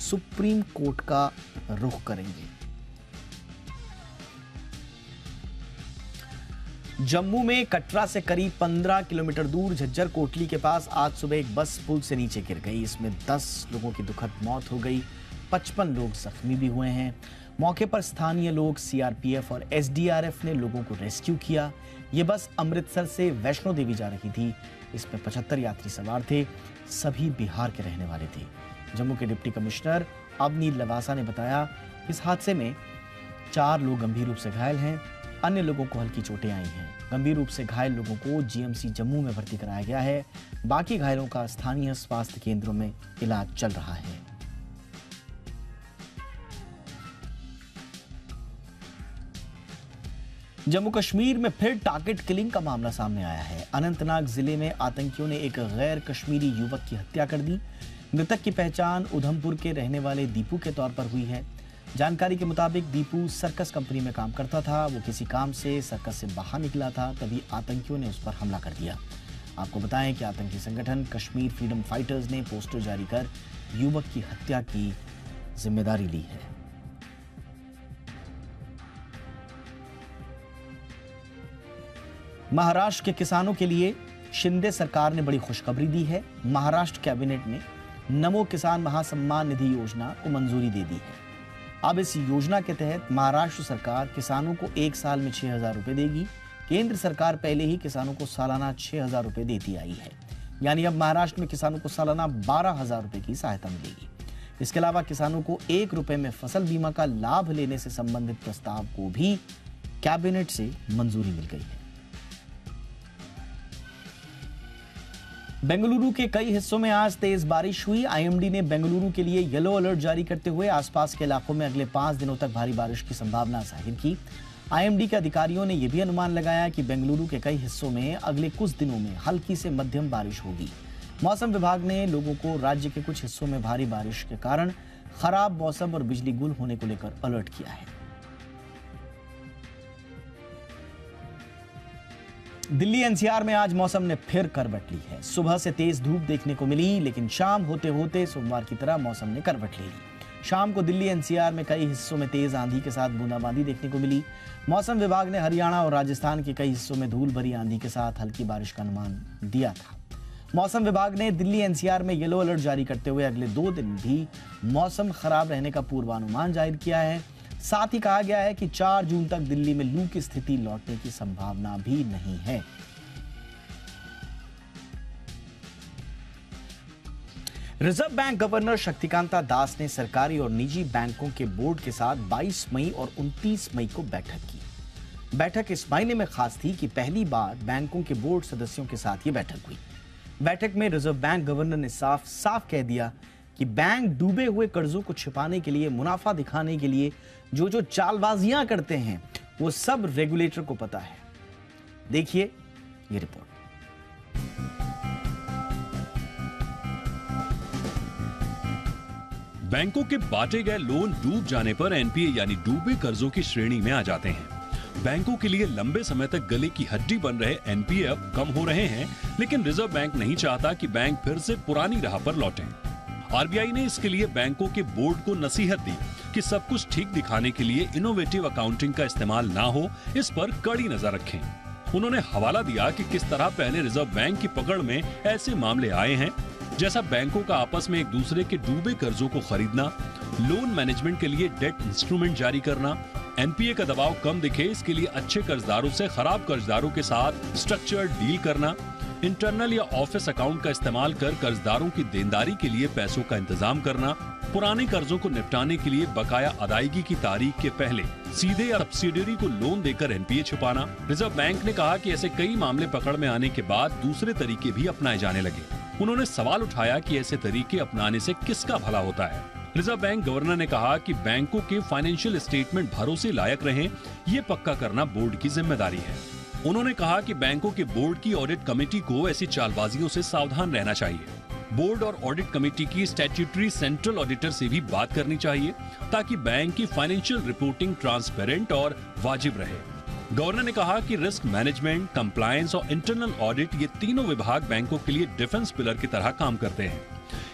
A: सुप्रीम कोर्ट का रुख करेंगे। जम्मू में कटरा से करीब 15 किलोमीटर दूर झज्जर कोटली के पास आज सुबह एक बस पुल से नीचे गिर गई। इसमें 10 लोगों की दुखद मौत हो गई, 55 लोग जख्मी भी हुए हैं। मौके पर स्थानीय लोग, सीआरपीएफ और एसडीआरएफ ने लोगों को रेस्क्यू किया। ये बस अमृतसर से वैष्णो देवी जा रही थी। इसमें 75 यात्री सवार थे, सभी बिहार के रहने वाले थे। जम्मू के डिप्टी कमिश्नर अवनी लवासा ने बताया इस हादसे में 4 लोग गंभीर रूप से घायल हैं, अन्य लोगों को हल्की चोटें आई हैं। गंभीर रूप से घायल लोगों को जीएमसी जम्मू में भर्ती कराया गया है। बाकी घायलों का स्थानीय स्वास्थ्य केंद्रों में इलाज चल रहा है। जम्मू कश्मीर में फिर टारगेट किलिंग का मामला सामने आया है। अनंतनाग जिले में आतंकियों ने एक गैर कश्मीरी युवक की हत्या कर दी। मृतक की पहचान उधमपुर के रहने वाले दीपू के तौर पर हुई है। जानकारी के मुताबिक दीपू सर्कस कंपनी में काम करता था। वो किसी काम से सर्कस से बाहर निकला था, तभी आतंकियों ने उस पर हमला कर दिया। आपको बताएं कि आतंकी संगठन कश्मीर फ्रीडम फाइटर्स ने पोस्टर जारी कर युवक की हत्या की जिम्मेदारी ली है। महाराष्ट्र के किसानों के लिए शिंदे सरकार ने बड़ी खुशखबरी दी है। महाराष्ट्र कैबिनेट ने नमो किसान महासम्मान निधि योजना को मंजूरी दे दी है। अब इस योजना के तहत महाराष्ट्र सरकार किसानों को एक साल में 6,000 रुपए देगी। केंद्र सरकार पहले ही किसानों को सालाना 6,000 रुपए देती आई है, यानी अब महाराष्ट्र में किसानों को सालाना 12,000 रुपए की सहायता मिलेगी। इसके अलावा किसानों को 1 रुपए में फसल बीमा का लाभ लेने से संबंधित प्रस्ताव को भी कैबिनेट से मंजूरी मिल गई है। बेंगलुरु के कई हिस्सों में आज तेज बारिश हुई। आईएमडी ने बेंगलुरु के लिए येलो अलर्ट जारी करते हुए आसपास के इलाकों में अगले 5 दिनों तक भारी बारिश की संभावना जाहिर की। आईएमडी के अधिकारियों ने यह भी अनुमान लगाया कि बेंगलुरु के कई हिस्सों में अगले कुछ दिनों में हल्की से मध्यम बारिश होगी। मौसम विभाग ने लोगों को राज्य के कुछ हिस्सों में भारी बारिश के कारण खराब मौसम और बिजली गुल होने को लेकर अलर्ट किया है। दिल्ली एनसीआर में आज मौसम ने फिर करवट ली है। सुबह से तेज धूप देखने को मिली, लेकिन शाम होते होते सोमवार की तरह मौसम ने करवट ले ली। शाम को दिल्ली एनसीआर में कई हिस्सों में तेज आंधी के साथ बूंदाबांदी देखने को मिली। मौसम विभाग ने हरियाणा और राजस्थान के कई हिस्सों में धूल भरी आंधी के साथ हल्की बारिश का अनुमान दिया था। मौसम विभाग ने दिल्ली एनसीआर में येलो अलर्ट जारी करते हुए अगले 2 दिन भी मौसम खराब रहने का पूर्वानुमान जाहिर किया है। साथ ही कहा गया है कि 4 जून तक दिल्ली में लू की स्थिति लौटने की संभावना भी नहीं है। रिजर्व बैंक गवर्नर शक्तिकांता दास ने सरकारी और निजी बैंकों के बोर्ड के साथ 22 मई और 29 मई को बैठक की। बैठक इस मायने में खास थी कि पहली बार बैंकों के बोर्ड सदस्यों के साथ ये बैठक हुई। बैठक में रिजर्व बैंक गवर्नर ने साफ साफ कह दिया कि बैंक डूबे हुए कर्जों को छिपाने के लिए, मुनाफा दिखाने के लिए जो चालबाजियां करते हैं वो सब रेगुलेटर को पता है। देखिए ये रिपोर्ट।
D: बैंकों के बांटे गए लोन डूब जाने पर एनपीए यानी डूबे कर्जों की श्रेणी में आ जाते हैं। बैंकों के लिए लंबे समय तक गले की हड्डी बन रहे एनपीए अब कम हो रहे हैं, लेकिन रिजर्व बैंक नहीं चाहता कि बैंक फिर से पुरानी राह पर लौटें। आरबीआई ने इसके लिए बैंकों के बोर्ड को नसीहत दी कि सब कुछ ठीक दिखाने के लिए इनोवेटिव अकाउंटिंग का इस्तेमाल ना हो, इस पर कड़ी नजर रखें। उन्होंने हवाला दिया कि किस तरह पहले रिजर्व बैंक की पकड़ में ऐसे मामले आए हैं, जैसा बैंकों का आपस में एक दूसरे के डूबे कर्जों को खरीदना, लोन मैनेजमेंट के लिए डेट इंस्ट्रूमेंट जारी करना, एनपीए का दबाव कम दिखे इसके लिए अच्छे कर्जदारों से खराब कर्जदारों के साथ स्ट्रक्चर्ड डील करना, इंटरनल या ऑफिस अकाउंट का इस्तेमाल कर कर्जदारों की देनदारी के लिए पैसों का इंतजाम करना, पुराने कर्जों को निपटाने के लिए बकाया अदायगी की तारीख के पहले सीधे या सब्सिडियरी को लोन देकर एनपीए छुपाना। रिजर्व बैंक ने कहा कि ऐसे कई मामले पकड़ में आने के बाद दूसरे तरीके भी अपनाए जाने लगे। उन्होंने सवाल उठाया कि ऐसे तरीके अपनाने से किसका भला होता है। रिजर्व बैंक गवर्नर ने कहा कि बैंकों के फाइनेंशियल स्टेटमेंट भरोसे लायक रहें, ये पक्का करना बोर्ड की जिम्मेदारी है। उन्होंने कहा कि बैंकों के बोर्ड की ऑडिट कमेटी को ऐसी चालबाजियों से सावधान रहना चाहिए। बोर्ड और ऑडिट कमेटी की स्टैट्यूटरी सेंट्रल ऑडिटर से भी बात करनी चाहिए ताकि बैंक की फाइनेंशियल रिपोर्टिंग ट्रांसपेरेंट और वाजिब रहे। गवर्नर ने कहा कि रिस्क मैनेजमेंट, कंप्लायंस और इंटरनल ऑडिट ये तीनों विभाग बैंकों के लिए डिफेंस पिलर की तरह काम करते हैं।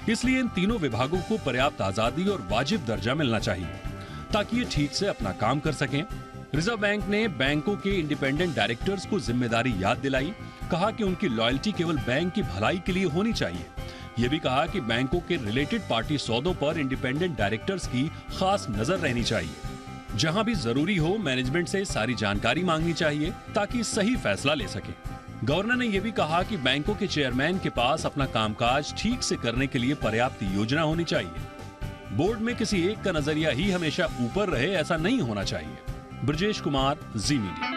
D: इसलिए इन तीनों विभागों को पर्याप्त आजादी और वाजिब दर्जा मिलना चाहिए ताकि ये ठीक से अपना काम कर सकें। रिजर्व बैंक ने बैंकों के इंडिपेंडेंट डायरेक्टर्स को जिम्मेदारी याद दिलाई, कहा कि उनकी लॉयल्टी केवल बैंक की भलाई के लिए होनी चाहिए। ये भी कहा कि बैंकों के रिलेटेड पार्टी सौदों पर इंडिपेंडेंट डायरेक्टर्स की खास नजर रहनी चाहिए। जहां भी जरूरी हो मैनेजमेंट से सारी जानकारी मांगनी चाहिए ताकि सही फैसला ले सके। गवर्नर ने यह भी कहा कि बैंकों के चेयरमैन के पास अपना कामकाज ठीक से करने के लिए पर्याप्त योजना होनी चाहिए। बोर्ड में किसी एक का नजरिया ही हमेशा ऊपर रहे, ऐसा नहीं होना चाहिए। ब्रजेश कुमार, जी मीडिया।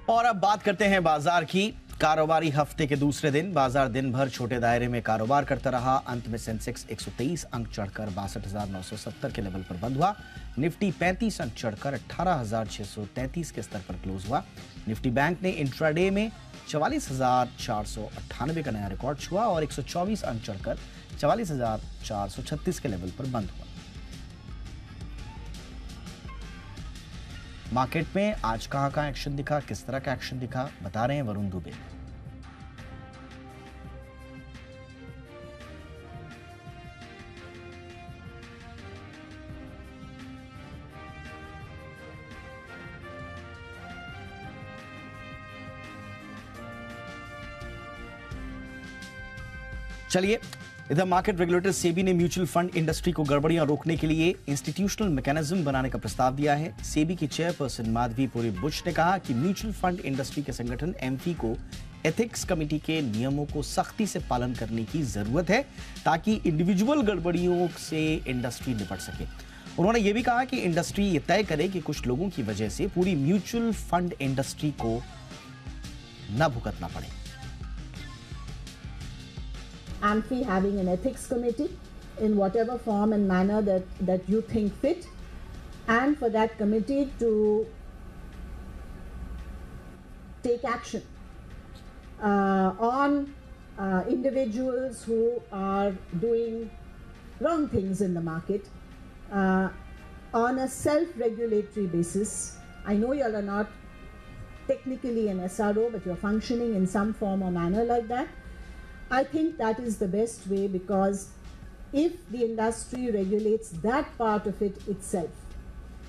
A: और अब बात करते हैं बाजार की। कारोबारी हफ्ते के दूसरे दिन बाजार दिन भर छोटे दायरे में कारोबार करता रहा। अंत में सेंसेक्स 123 अंक चढ़कर 62,970 के लेवल पर बंद हुआ। निफ्टी 35 अंक चढ़कर 18,633 के स्तर पर क्लोज हुआ। निफ्टी बैंक ने इंट्राडे में 44,498 का नया रिकॉर्ड छुआ और 124 अंक चढ़कर 44,436 के लेवल पर बंद हुआ। मार्केट में आज कहां का एक्शन दिखा, किस तरह का एक्शन दिखा, बता रहे हैं वरुण दुबे। चलिए इधर मार्केट रेगुलेटर सेबी ने म्यूचुअल फंड इंडस्ट्री को गड़बड़ियां रोकने के लिए इंस्टीट्यूशनल मैकेनिज्म बनाने का प्रस्ताव दिया है। सेबी की चेयरपर्सन माधवी पुरी बुश ने कहा कि म्यूचुअल फंड इंडस्ट्री के संगठन एमफी को एथिक्स कमेटी के नियमों को सख्ती से पालन करने की जरूरत है ताकि इंडिविजुअल गड़बड़ियों से इंडस्ट्री निपट सके। उन्होंने यह भी कहा कि इंडस्ट्री ये तय करे कि कुछ लोगों की वजह से पूरी म्यूचुअल फंड इंडस्ट्री को न भुगतना पड़े।
E: AMFI having an ethics committee in whatever form and manner that you think fit, and for that committee to take action on individuals who are doing wrong things in the market on a self-regulatory basis. I know you all are not technically an SRO, but you're functioning in some form or manner like that. I think that is the best way, because if the industry regulates that part of it itself,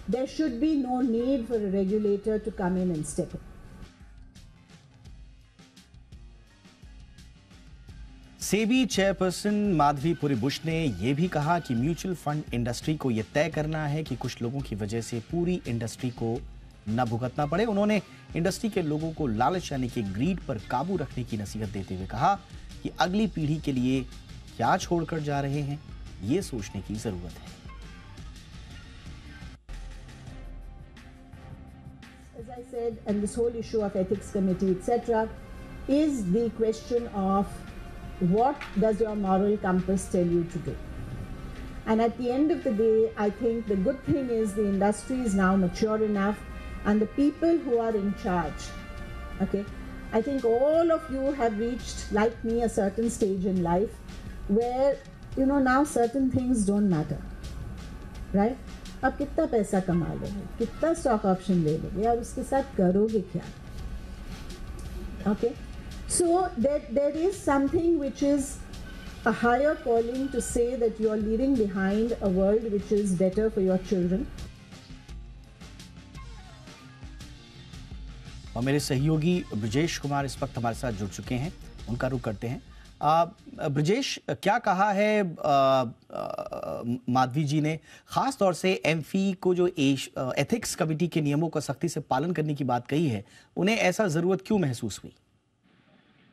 E: there should be no need for a regulator to come in and step in.
A: SEBI chairperson Madhavi Puri Bush ने यह भी कहा कि mutual fund industry को यह तय करना है कि कुछ लोगों की वजह से पूरी इंडस्ट्री को न भुगतना पड़े। उन्होंने इंडस्ट्री के लोगों को लालच यानी कि ग्रीड पर काबू रखने की नसीहत देते हुए कहा कि अगली पीढ़ी के लिए क्या छोड़कर जा रहे हैं, ये सोचने की जरूरत है।
E: As I said, and this whole issue of ethics committee, etc., is the question of what does your moral compass tell you to do? And at the end of the day, I think the good thing is the industry is now mature enough, and the people who are in charge, okay, I think all of you have reached, like me, a certain stage in life where, you know, now certain things don't matter, right? अब कितना पैसा कमा लोगे, कितना stock option ले लोगे, और उसके साथ करोगे क्या? Okay, so there is something which is a higher calling to say that you are leaving behind a world which is better for your children.
A: और मेरे सहयोगी ब्रजेश कुमार इस वक्त हमारे साथ जुड़ चुके हैं, उनका रुख करते हैं। ब्रजेश, क्या कहा है माधवी जी ने, खास तौर से एमफी को जो एथिक्स कमेटी के नियमों का सख्ती से पालन करने की बात कही है, उन्हें ऐसा जरूरत क्यों महसूस हुई?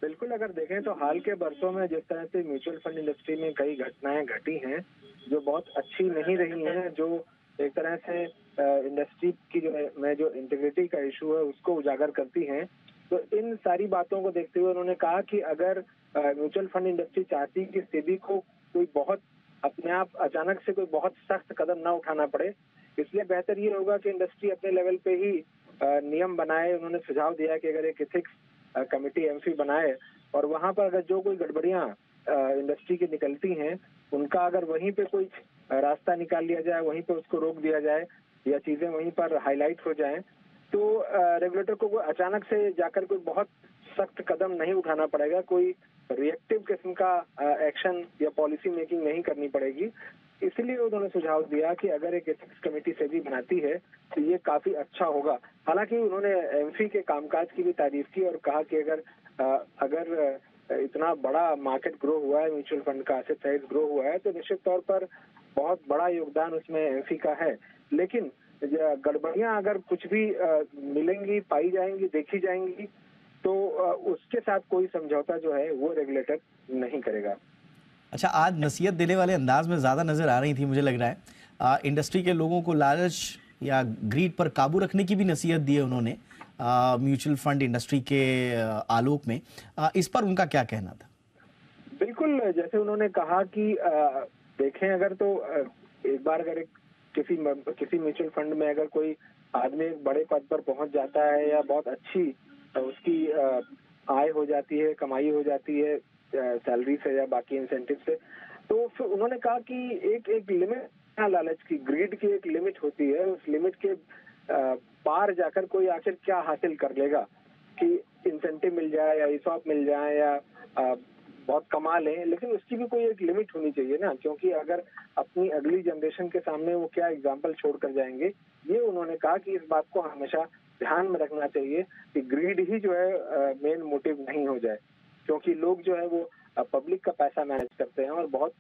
F: बिल्कुल, अगर देखें तो हाल के बरसों में जिस तरह से म्यूचुअल फंड इंडस्ट्री में कई घटनाएं घटी हैं जो बहुत अच्छी नहीं रही हैं, जो एक तरह से इंडस्ट्री की जो इंटीग्रिटी का इशू है उसको उजागर करती हैं, तो इन सारी बातों को देखते हुए उन्होंने कहा कि अगर म्यूचुअल फंड इंडस्ट्री चाहती कि सेबी को कोई बहुत अपने आप अचानक से कोई बहुत सख्त कदम ना उठाना पड़े, इसलिए बेहतर ये होगा कि इंडस्ट्री अपने लेवल पे ही नियम बनाए। उन्होंने सुझाव दिया कि अगर एक एथिक्स कमेटी एमफी बनाए और वहां पर अगर जो कोई गड़बड़ियां इंडस्ट्री की निकलती हैं उनका अगर वहीं पे कोई रास्ता निकाल लिया जाए, वहीं पे उसको रोक दिया जाए या चीजें वहीं पर हाईलाइट हो जाएं, तो रेगुलेटर को अचानक से जाकर कोई बहुत सख्त कदम नहीं उठाना पड़ेगा, कोई रिएक्टिव किस्म का एक्शन या पॉलिसी मेकिंग नहीं करनी पड़ेगी। इसलिए उन्होंने सुझाव दिया कि अगर एक एथिक्स कमेटी सेबी बनाती है तो ये काफी अच्छा होगा। हालांकि उन्होंने एमफी के कामकाज की भी तारीफ की और कहा कि अगर इतना बड़ा मार्केट ग्रो हुआ है, म्यूचुअल फंड का एसेट साइज ग्रो हुआ है, तो निश्चित तौर पर बहुत बड़ा योगदान उसमें एमफी का है। लेकिन गड़बड़ियां अगर कुछ भी मिलेंगी, पाई जाएंगी, देखी जाएंगी, तो उसके साथ कोई समझौता जो है वो रेगुलेटर नहीं करेगा।
A: अच्छा, आज नसीहत देने वाले अंदाज में ज्यादा नजर आ रही थी, मुझे लग रहा है इंडस्ट्री के लोगों को लालच या ग्रीड पर काबू रखने की भी नसीहत दी है उन्होंने म्यूचुअल फंड इंडस्ट्री के आलोक में। इस पर उनका क्या कहना था?
F: बिल्कुल, जैसे उन्होंने कहा कि देखें, अगर तो एक बार अगर किसी म्यूचुअल फंड में अगर कोई आदमी एक बड़े पद पर पहुंच जाता है या बहुत अच्छी उसकी आय हो जाती है, कमाई हो जाती है सैलरी से या बाकी इंसेंटिव से, तो फिर उन्होंने कहा कि एक लिमिट, लालच की, ग्रीड की एक लिमिट होती है। उस लिमिट के पार जाकर कोई आखिर क्या हासिल कर लेगा कि इंसेंटिव मिल जाए या ईसॉप मिल जाए या बहुत कमा लें, लेकिन उसकी भी कोई एक लिमिट होनी चाहिए ना, क्योंकि अगर अपनी अगली जनरेशन के सामने वो क्या एग्जाम्पल छोड़ कर जाएंगे। ये उन्होंने कहा कि इस बात को हमेशा ध्यान में रखना चाहिए कि ग्रीड ही जो है मेन मोटिव नहीं हो जाए, क्योंकि लोग जो है वो पब्लिक का पैसा मैनेज करते हैं और बहुत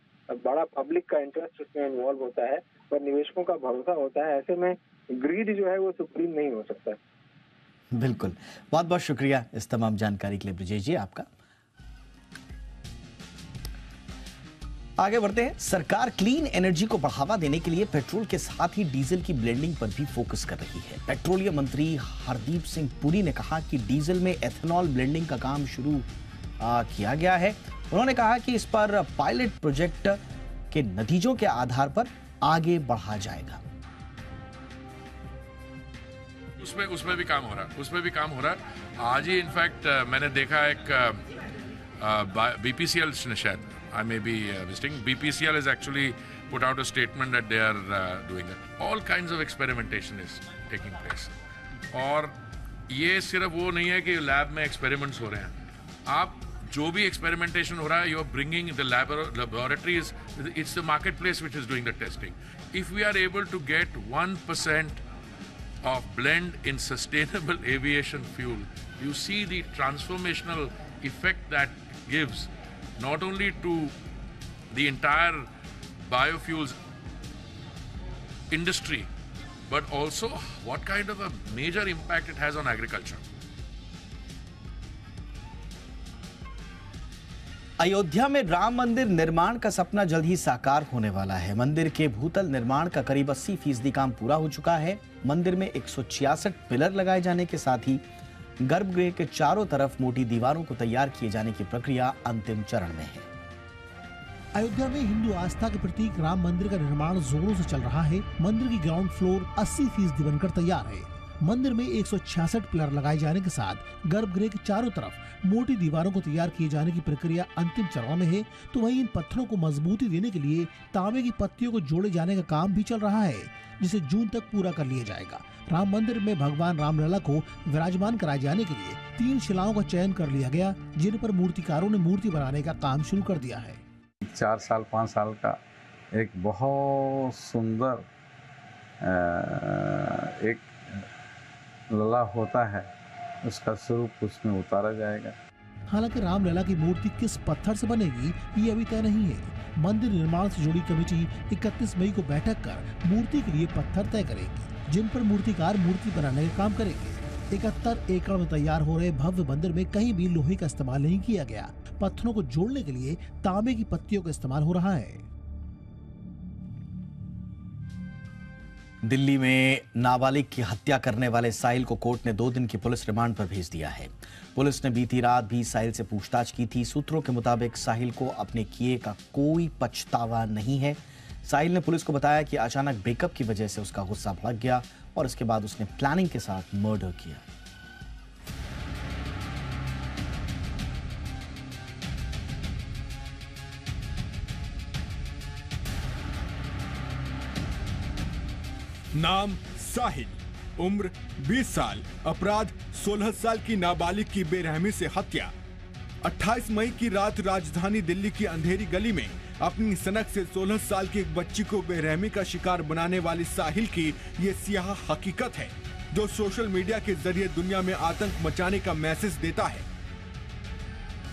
F: बड़ा पब्लिक का इंटरेस्ट उसमें इन्वॉल्व होता है और निवेशकों का भरोसा होता है। ऐसे में ग्रीड जो है वो सुप्रीम नहीं हो सकता।
A: बिल्कुल, बहुत बहुत शुक्रिया इस तमाम जानकारी के लिए ब्रजेश जी आपका। आगे बढ़ते हैं। सरकार क्लीन एनर्जी को बढ़ावा देने के लिए पेट्रोल के साथ ही डीजल की ब्लेंडिंग पर भी फोकस कर रही है। पेट्रोलियम मंत्री हरदीप सिंह पुरी ने कहा कि डीजल में एथेनॉल ब्लेंडिंग का काम शुरू किया गया है। उन्होंने कहा कि इस पर पायलट प्रोजेक्ट के नतीजों के आधार पर आगे बढ़ा जाएगा।
G: उसमें भी काम हो रहा है। आज ही इनफैक्ट मैंने देखा एक बीपीसीएल ने शायद I may be visiting. BPCL has actually put out a statement that they are doing it. All kinds of experimentation is taking place. और ये सिर्फ वो नहीं है कि लैब में एक्सपेरिमेंट्स हो रहे हैं। आप जो भी एक्सपेरिमेंटेशन हो रहा है, you are bringing the laboratories. It's the marketplace which is doing the testing. If we are able to get 1% of blend in sustainable aviation fuel, you see the transformational effect that gives. Not only to the entire biofuels industry, but also what kind of a major impact it has on agriculture.
A: Ayodhya में राम मंदिर निर्माण का सपना जल्द ही साकार होने वाला है। मंदिर के भूतल निर्माण का करीब 80% काम पूरा हो चुका है। मंदिर में 166 पिलर लगाए जाने के साथ ही गर्भगृह के चारों तरफ मोटी दीवारों को तैयार किए जाने की प्रक्रिया अंतिम चरण में है।
H: अयोध्या में हिंदू आस्था के प्रतीक राम मंदिर का निर्माण जोरों से चल रहा है। मंदिर की ग्राउंड फ्लोर 80% बनकर तैयार है। मंदिर में 166 पिलर लगाए जाने के साथ गर्भगृह के चारों तरफ मोटी दीवारों को तैयार किए जाने की प्रक्रिया अंतिम चरण में है। तो वहीं इन पत्थरों को मजबूती देने के लिए तांबे की पत्तियों को जोड़े जाने का काम भी चल रहा है, जिसे जून तक पूरा कर लिया जाएगा। राम मंदिर में भगवान रामलला को विराजमान कराए जाने के लिए 3 शिलाओं का चयन कर लिया गया, जिन पर मूर्तिकारों ने मूर्ति बनाने का काम शुरू कर दिया है।
I: 4 साल 5 साल का एक बहुत सुंदर एक लला होता है, उसका स्वरूप उसमें उतारा जाएगा।
H: हालांकि रामलला की मूर्ति किस पत्थर से बनेगी ये अभी तय नहीं है। मंदिर निर्माण से जुड़ी कमेटी 31 मई को बैठक कर मूर्ति के लिए पत्थर तय करेगी, जिन पर मूर्तिकार मूर्ति बनाने का काम करेंगे। 71 एकड़ में तैयार हो रहे भव्य मंदिर में कहीं भी लोहे का इस्तेमाल नहीं किया गया। पत्थरों को जोड़ने के लिए तांबे की पत्तियों का इस्तेमाल हो रहा है।
A: दिल्ली में नाबालिग की हत्या करने वाले साहिल को कोर्ट ने 2 दिन की पुलिस रिमांड पर भेज दिया है। पुलिस ने बीती रात भी साहिल से पूछताछ की थी। सूत्रों के मुताबिक साहिल को अपने किए का कोई पछतावा नहीं है। साहिल ने पुलिस को बताया कि अचानक ब्रेकअप की वजह से उसका गुस्सा भड़क गया और इसके बाद उसने प्लानिंग के साथ मर्डर किया।
J: नाम साहिल, उम्र 20 साल, अपराध 16 साल की नाबालिग की बेरहमी से हत्या। 28 मई की रात राजधानी दिल्ली की अंधेरी गली में अपनी सनक से 16 साल की एक बच्ची को बेरहमी का शिकार बनाने वाली साहिल की ये सियाह हकीकत है, जो सोशल मीडिया के जरिए दुनिया में आतंक मचाने का मैसेज देता है।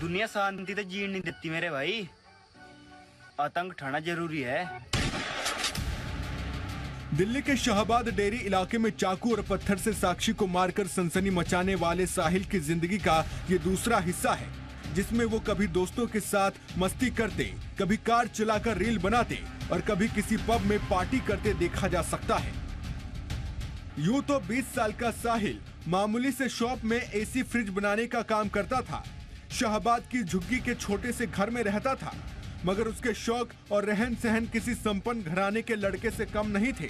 K: दुनिया शांति तो जीने नहीं देती मेरे भाई, आतंक उठाना जरूरी है।
J: दिल्ली के शाहबाद डेरी इलाके में चाकू और पत्थर से साक्षी को मारकर सनसनी मचाने वाले साहिल की जिंदगी का ये दूसरा हिस्सा है, जिसमें वो कभी दोस्तों के साथ मस्ती करते, कभी कार चलाकर रील बनाते और कभी किसी पब में पार्टी करते देखा जा सकता है। यूं तो 20 साल का साहिल मामूली से शॉप में एसी फ्रिज बनाने का काम करता था। शाहबाद की झुग्गी के छोटे से घर में रहता था, मगर उसके शौक और रहन सहन किसी संपन्न घराने के लड़के से कम नहीं थे,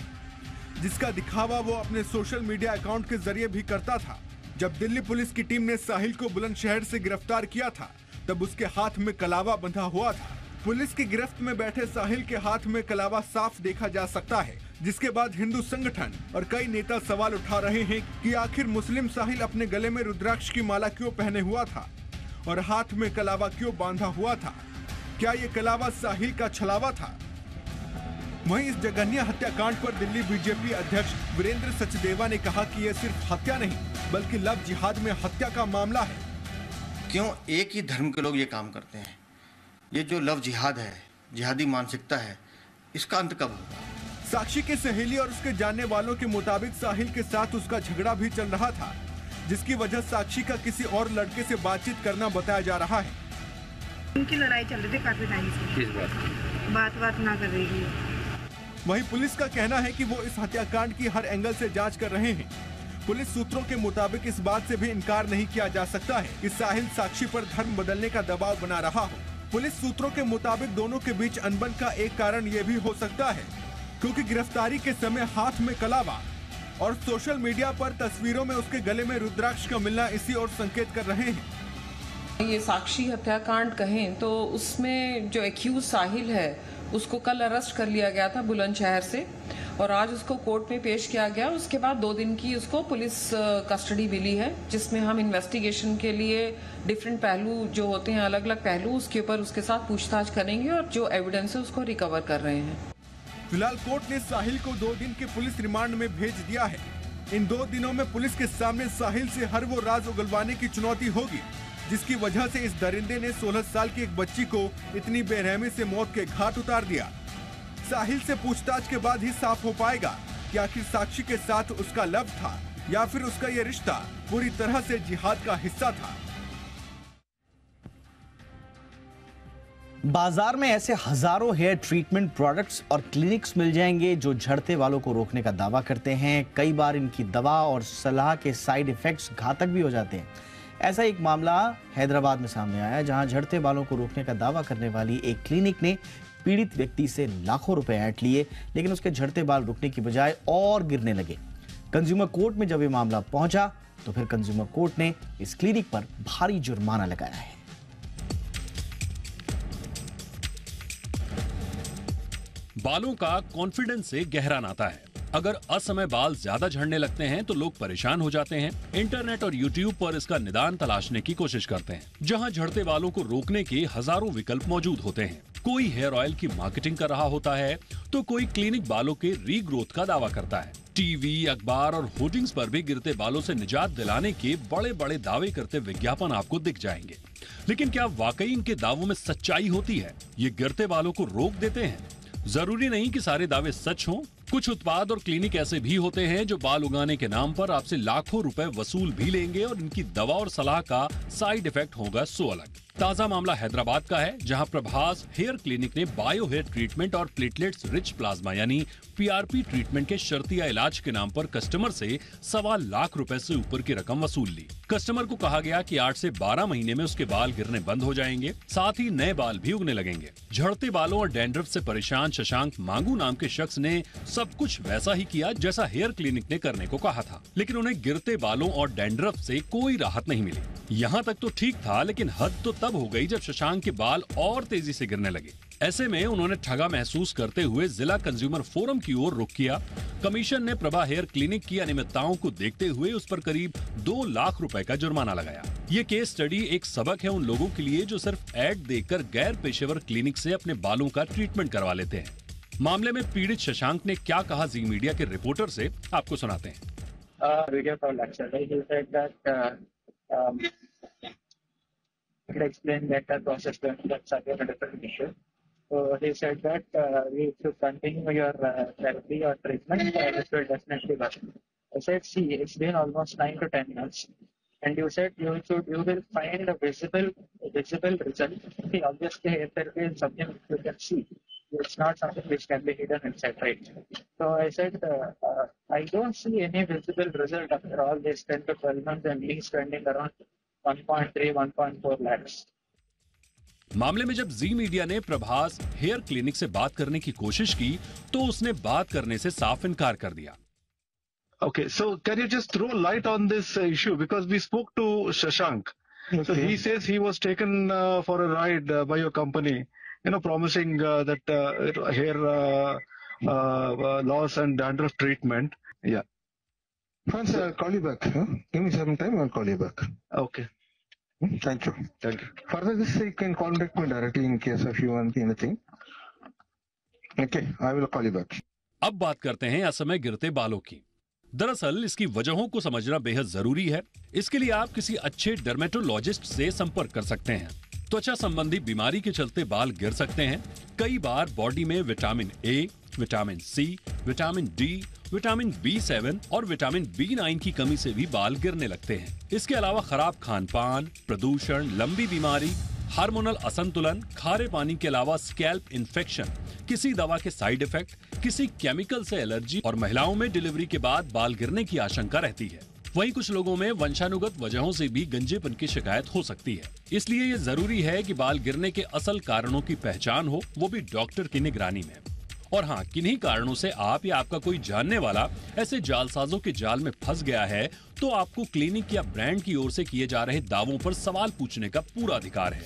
J: जिसका दिखावा वो अपने सोशल मीडिया अकाउंट के जरिए भी करता था। जब दिल्ली पुलिस की टीम ने साहिल को बुलंदशहर से गिरफ्तार किया था, तब उसके हाथ में कलावा बंधा हुआ था। पुलिस की गिरफ्त में बैठे साहिल के हाथ में कलावा साफ देखा जा सकता है, जिसके बाद हिंदू संगठन और कई नेता सवाल उठा रहे हैं कि आखिर मुस्लिम साहिल अपने गले में रुद्राक्ष की माला क्यों पहने हुआ था और हाथ में कलावा क्यों बांधा हुआ था। क्या ये कलावा साहिल का छलावा था? वहीं इस जघन्य हत्याकांड पर दिल्ली बीजेपी अध्यक्ष वीरेंद्र सचदेवा ने कहा कि यह सिर्फ हत्या नहीं, बल्कि लव जिहाद में हत्या का मामला है।
L: क्यों एक ही धर्म के लोग ये काम करते हैं? ये जो लव जिहाद है, जिहादी मानसिकता है, इसका अंत कब होगा?
J: साक्षी की सहेली और उसके जानने वालों के मुताबिक साहिल के साथ उसका झगड़ा भी चल रहा था, जिसकी वजह साक्षी का किसी और लड़के से बातचीत करना बताया जा रहा है।
M: उनकी लड़ाई चल रही थी काफी टाइम से। किस बात ना कर रही थी।
J: वहीं पुलिस का कहना है कि वो इस हत्याकांड की हर एंगल से जांच कर रहे हैं। पुलिस सूत्रों के मुताबिक इस बात से भी इनकार नहीं किया जा सकता है कि साहिल साक्षी पर धर्म बदलने का दबाव बना रहा हो। पुलिस सूत्रों के मुताबिक दोनों के बीच अनबन का एक कारण ये भी हो सकता है क्योंकि गिरफ्तारी के समय हाथ में कलावा और सोशल मीडिया पर तस्वीरों में उसके गले में रुद्राक्ष का मिलना इसी और संकेत कर रहे हैं।
N: ये साक्षी हत्याकांड कहें तो उसमें जो एक्यूज साहिल है उसको कल अरेस्ट कर लिया गया था बुलंदशहर से और आज उसको कोर्ट में पेश किया गया। उसके बाद 2 दिन की उसको पुलिस कस्टडी मिली है, जिसमें हम इन्वेस्टिगेशन के लिए डिफरेंट पहलू जो होते हैं, अलग अलग पहलू, उसके ऊपर उसके साथ पूछताछ करेंगे और जो एविडेंस है उसको रिकवर कर रहे हैं।
J: फिलहाल कोर्ट ने साहिल को 2 दिन के पुलिस रिमांड में भेज दिया है। इन 2 दिनों में पुलिस के सामने साहिल से हर वो राज उगलवाने की चुनौती होगी जिसकी वजह से इस दरिंदे ने 16 साल की एक बच्ची को इतनी बेरहमी से मौत के घाट उतार दिया। साहिल से पूछताछ के बाद ही साफ हो पाएगा कि आखिर साक्षी के साथ उसका लव था या फिर उसका ये रिश्ता पूरी तरह से जिहाद का हिस्सा था।
A: बाजार में ऐसे हजारों हेयर ट्रीटमेंट प्रोडक्ट्स और क्लिनिक्स मिल जाएंगे जो झड़ते वालों को रोकने का दावा करते हैं। कई बार इनकी दवा और सलाह के साइड इफेक्ट्स घातक भी हो जाते हैं। ऐसा एक मामला हैदराबाद में सामने आया जहां झड़ते बालों को रोकने का दावा करने वाली एक क्लिनिक ने पीड़ित व्यक्ति से लाखों रुपए ऐंठ लिए, लेकिन उसके झड़ते बाल रुकने की बजाय और गिरने लगे। कंज्यूमर कोर्ट में जब ये मामला पहुंचा तो फिर कंज्यूमर कोर्ट ने इस क्लिनिक पर भारी जुर्माना लगाया है।
D: बालों का कॉन्फिडेंस से गहरा नाता है। अगर असमय बाल ज्यादा झड़ने लगते हैं तो लोग परेशान हो जाते हैं। इंटरनेट और यूट्यूब पर इसका निदान तलाशने की कोशिश करते हैं, जहां झड़ते बालों को रोकने के हजारों विकल्प मौजूद होते हैं। कोई हेयर ऑयल की मार्केटिंग कर रहा होता है तो कोई क्लिनिक बालों के रीग्रोथ का दावा करता है। टीवी, अखबार और होर्डिंग्स पर भी गिरते बालों से निजात दिलाने के बड़े बड़े दावे करते विज्ञापन आपको दिख जाएंगे। लेकिन क्या वाकई इनके दावों में सच्चाई होती है? ये गिरते बालों को रोक देते हैं? जरूरी नहीं कि सारे दावे सच हों। कुछ उत्पाद और क्लिनिक ऐसे भी होते हैं जो बाल उगाने के नाम पर आपसे लाखों रुपए वसूल भी लेंगे और इनकी दवा और सलाह का साइड इफेक्ट होगा सो अलग। ताजा मामला हैदराबाद का है, जहां प्रभास हेयर क्लिनिक ने बायो हेयर ट्रीटमेंट और प्लेटलेट्स रिच प्लाज्मा यानी पीआरपी ट्रीटमेंट के शर्तिया इलाज के नाम पर कस्टमर से 1.25 लाख रुपए से ऊपर की रकम वसूल ली। कस्टमर को कहा गया कि 8 से 12 महीने में उसके बाल गिरने बंद हो जाएंगे, साथ ही नए बाल भी उगने लगेंगे। झड़ते बालों और डैंड्रफ से परेशान शशांक मांगू नाम के शख्स ने सब कुछ वैसा ही किया जैसा हेयर क्लिनिक ने करने को कहा था, लेकिन उन्हें गिरते बालों और डैंड्रफ से कोई राहत नहीं मिली। यहाँ तक तो ठीक था, लेकिन हद तो तब हो गई जब शशांक के बाल और तेजी से गिरने लगे। ऐसे में उन्होंने ठगा महसूस करते हुए जिला कंज्यूमर फोरम की ओर रुख किया। कमीशन ने प्रभा हेयर क्लिनिक की अनियमितताओं को देखते हुए उस पर करीब 2 लाख रुपए का जुर्माना लगाया। ये केस स्टडी एक सबक है उन लोगों के लिए जो सिर्फ एड देखकर गैर पेशेवर क्लिनिक से अपने बालों का ट्रीटमेंट करवा लेते हैं। मामले में पीड़ित शशांक ने क्या कहा जी मीडिया के रिपोर्टर से, आपको सुनाते हैं।
F: Explain that process to that's again a different issue. So he said that if you continue your therapy or treatment, this will definitely work. I said, see, it's been almost 9 to 10 months, and you said you will find a visible result. See, obviously, hair therapy is something you can see. It's not something which can be hidden inside, right? So I said, I don't see any visible result after all this 10 to 12 months, and he's spending around 1.4 lakhs.
D: मामले में जब जी media ने Prabhas hair clinic से बात करने की कोशिश की तो उसने बात करने से साफ इनकार कर दिया।
O: Okay, so can you just throw light on this issue because we spoke to Shashank. Okay. So he says he was taken for a ride by your company, promising that hair loss and dandruff treatment. Yeah.
P: Hans, I'll call you back. Huh? Give me some time, I'll call you back.
O: Okay.
P: Thank you.
O: Thank you.
P: Further, this you can contact me directly in case if you want anything. Okay, I will call you back.
D: अब बात करते हैं असमय गिरते बालों की। दरअसल इसकी वजहों को समझना बेहद जरूरी है। इसके लिए आप किसी अच्छे डर्मेटोलॉजिस्ट से संपर्क कर सकते हैं। त्वचा संबंधी बीमारी के चलते बाल गिर सकते हैं। कई बार बॉडी में vitamin A, vitamin C, vitamin D, vitamin B7 और विटामिन B9 की कमी से भी बाल गिरने लगते हैं। इसके अलावा खराब खान-पान, प्रदूषण, लंबी बीमारी, हार्मोनल असंतुलन, खारे पानी के अलावा स्कैल्प इन्फेक्शन, किसी दवा के साइड इफेक्ट, किसी केमिकल से एलर्जी और महिलाओं में डिलीवरी के बाद बाल गिरने की आशंका रहती है। वहीं कुछ लोगों में वंशानुगत वजहों से भी गंजेपन की शिकायत हो सकती है। इसलिए ये जरूरी है कि बाल गिरने के असल कारणों की पहचान हो, वो भी डॉक्टर की निगरानी में। और हाँ, किन्हीं कारणों से आप या आपका कोई जानने वाला ऐसे जालसाजों के जाल में फंस गया है तो आपको क्लिनिक या ब्रांड की ओर से किए जा रहे दावों पर सवाल पूछने का पूरा अधिकार है।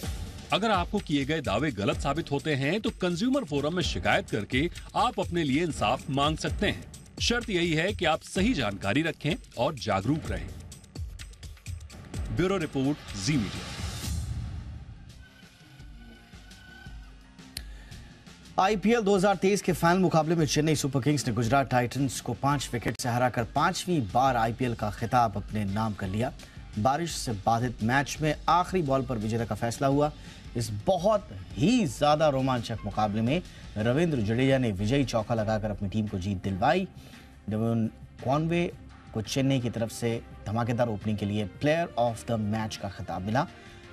D: अगर आपको किए गए दावे गलत साबित होते हैं तो कंज्यूमर फोरम में शिकायत करके आप अपने लिए इंसाफ मांग सकते हैं। शर्त यही है कि आप सही जानकारी रखें और जागरूक रहें। ब्यूरो रिपोर्ट, जी मीडिया।
A: आईपीएल 2023 के फाइनल मुकाबले में चेन्नई सुपर किंग्स ने गुजरात टाइटंस को 5 विकेट से हराकर 5वीं बार आईपीएल का खिताब अपने नाम कर लिया। बारिश से बाधित मैच में आखिरी बॉल पर विजेता का फैसला हुआ। इस बहुत ही ज्यादा रोमांचक मुकाबले में रविंद्र जडेजा ने विजयी चौका लगाकर अपनी टीम को जीत दिलवाई। डेवन कॉनवे को चेन्नई की तरफ से धमाकेदार ओपनिंग के लिए प्लेयर ऑफ द मैच का खिताब मिला।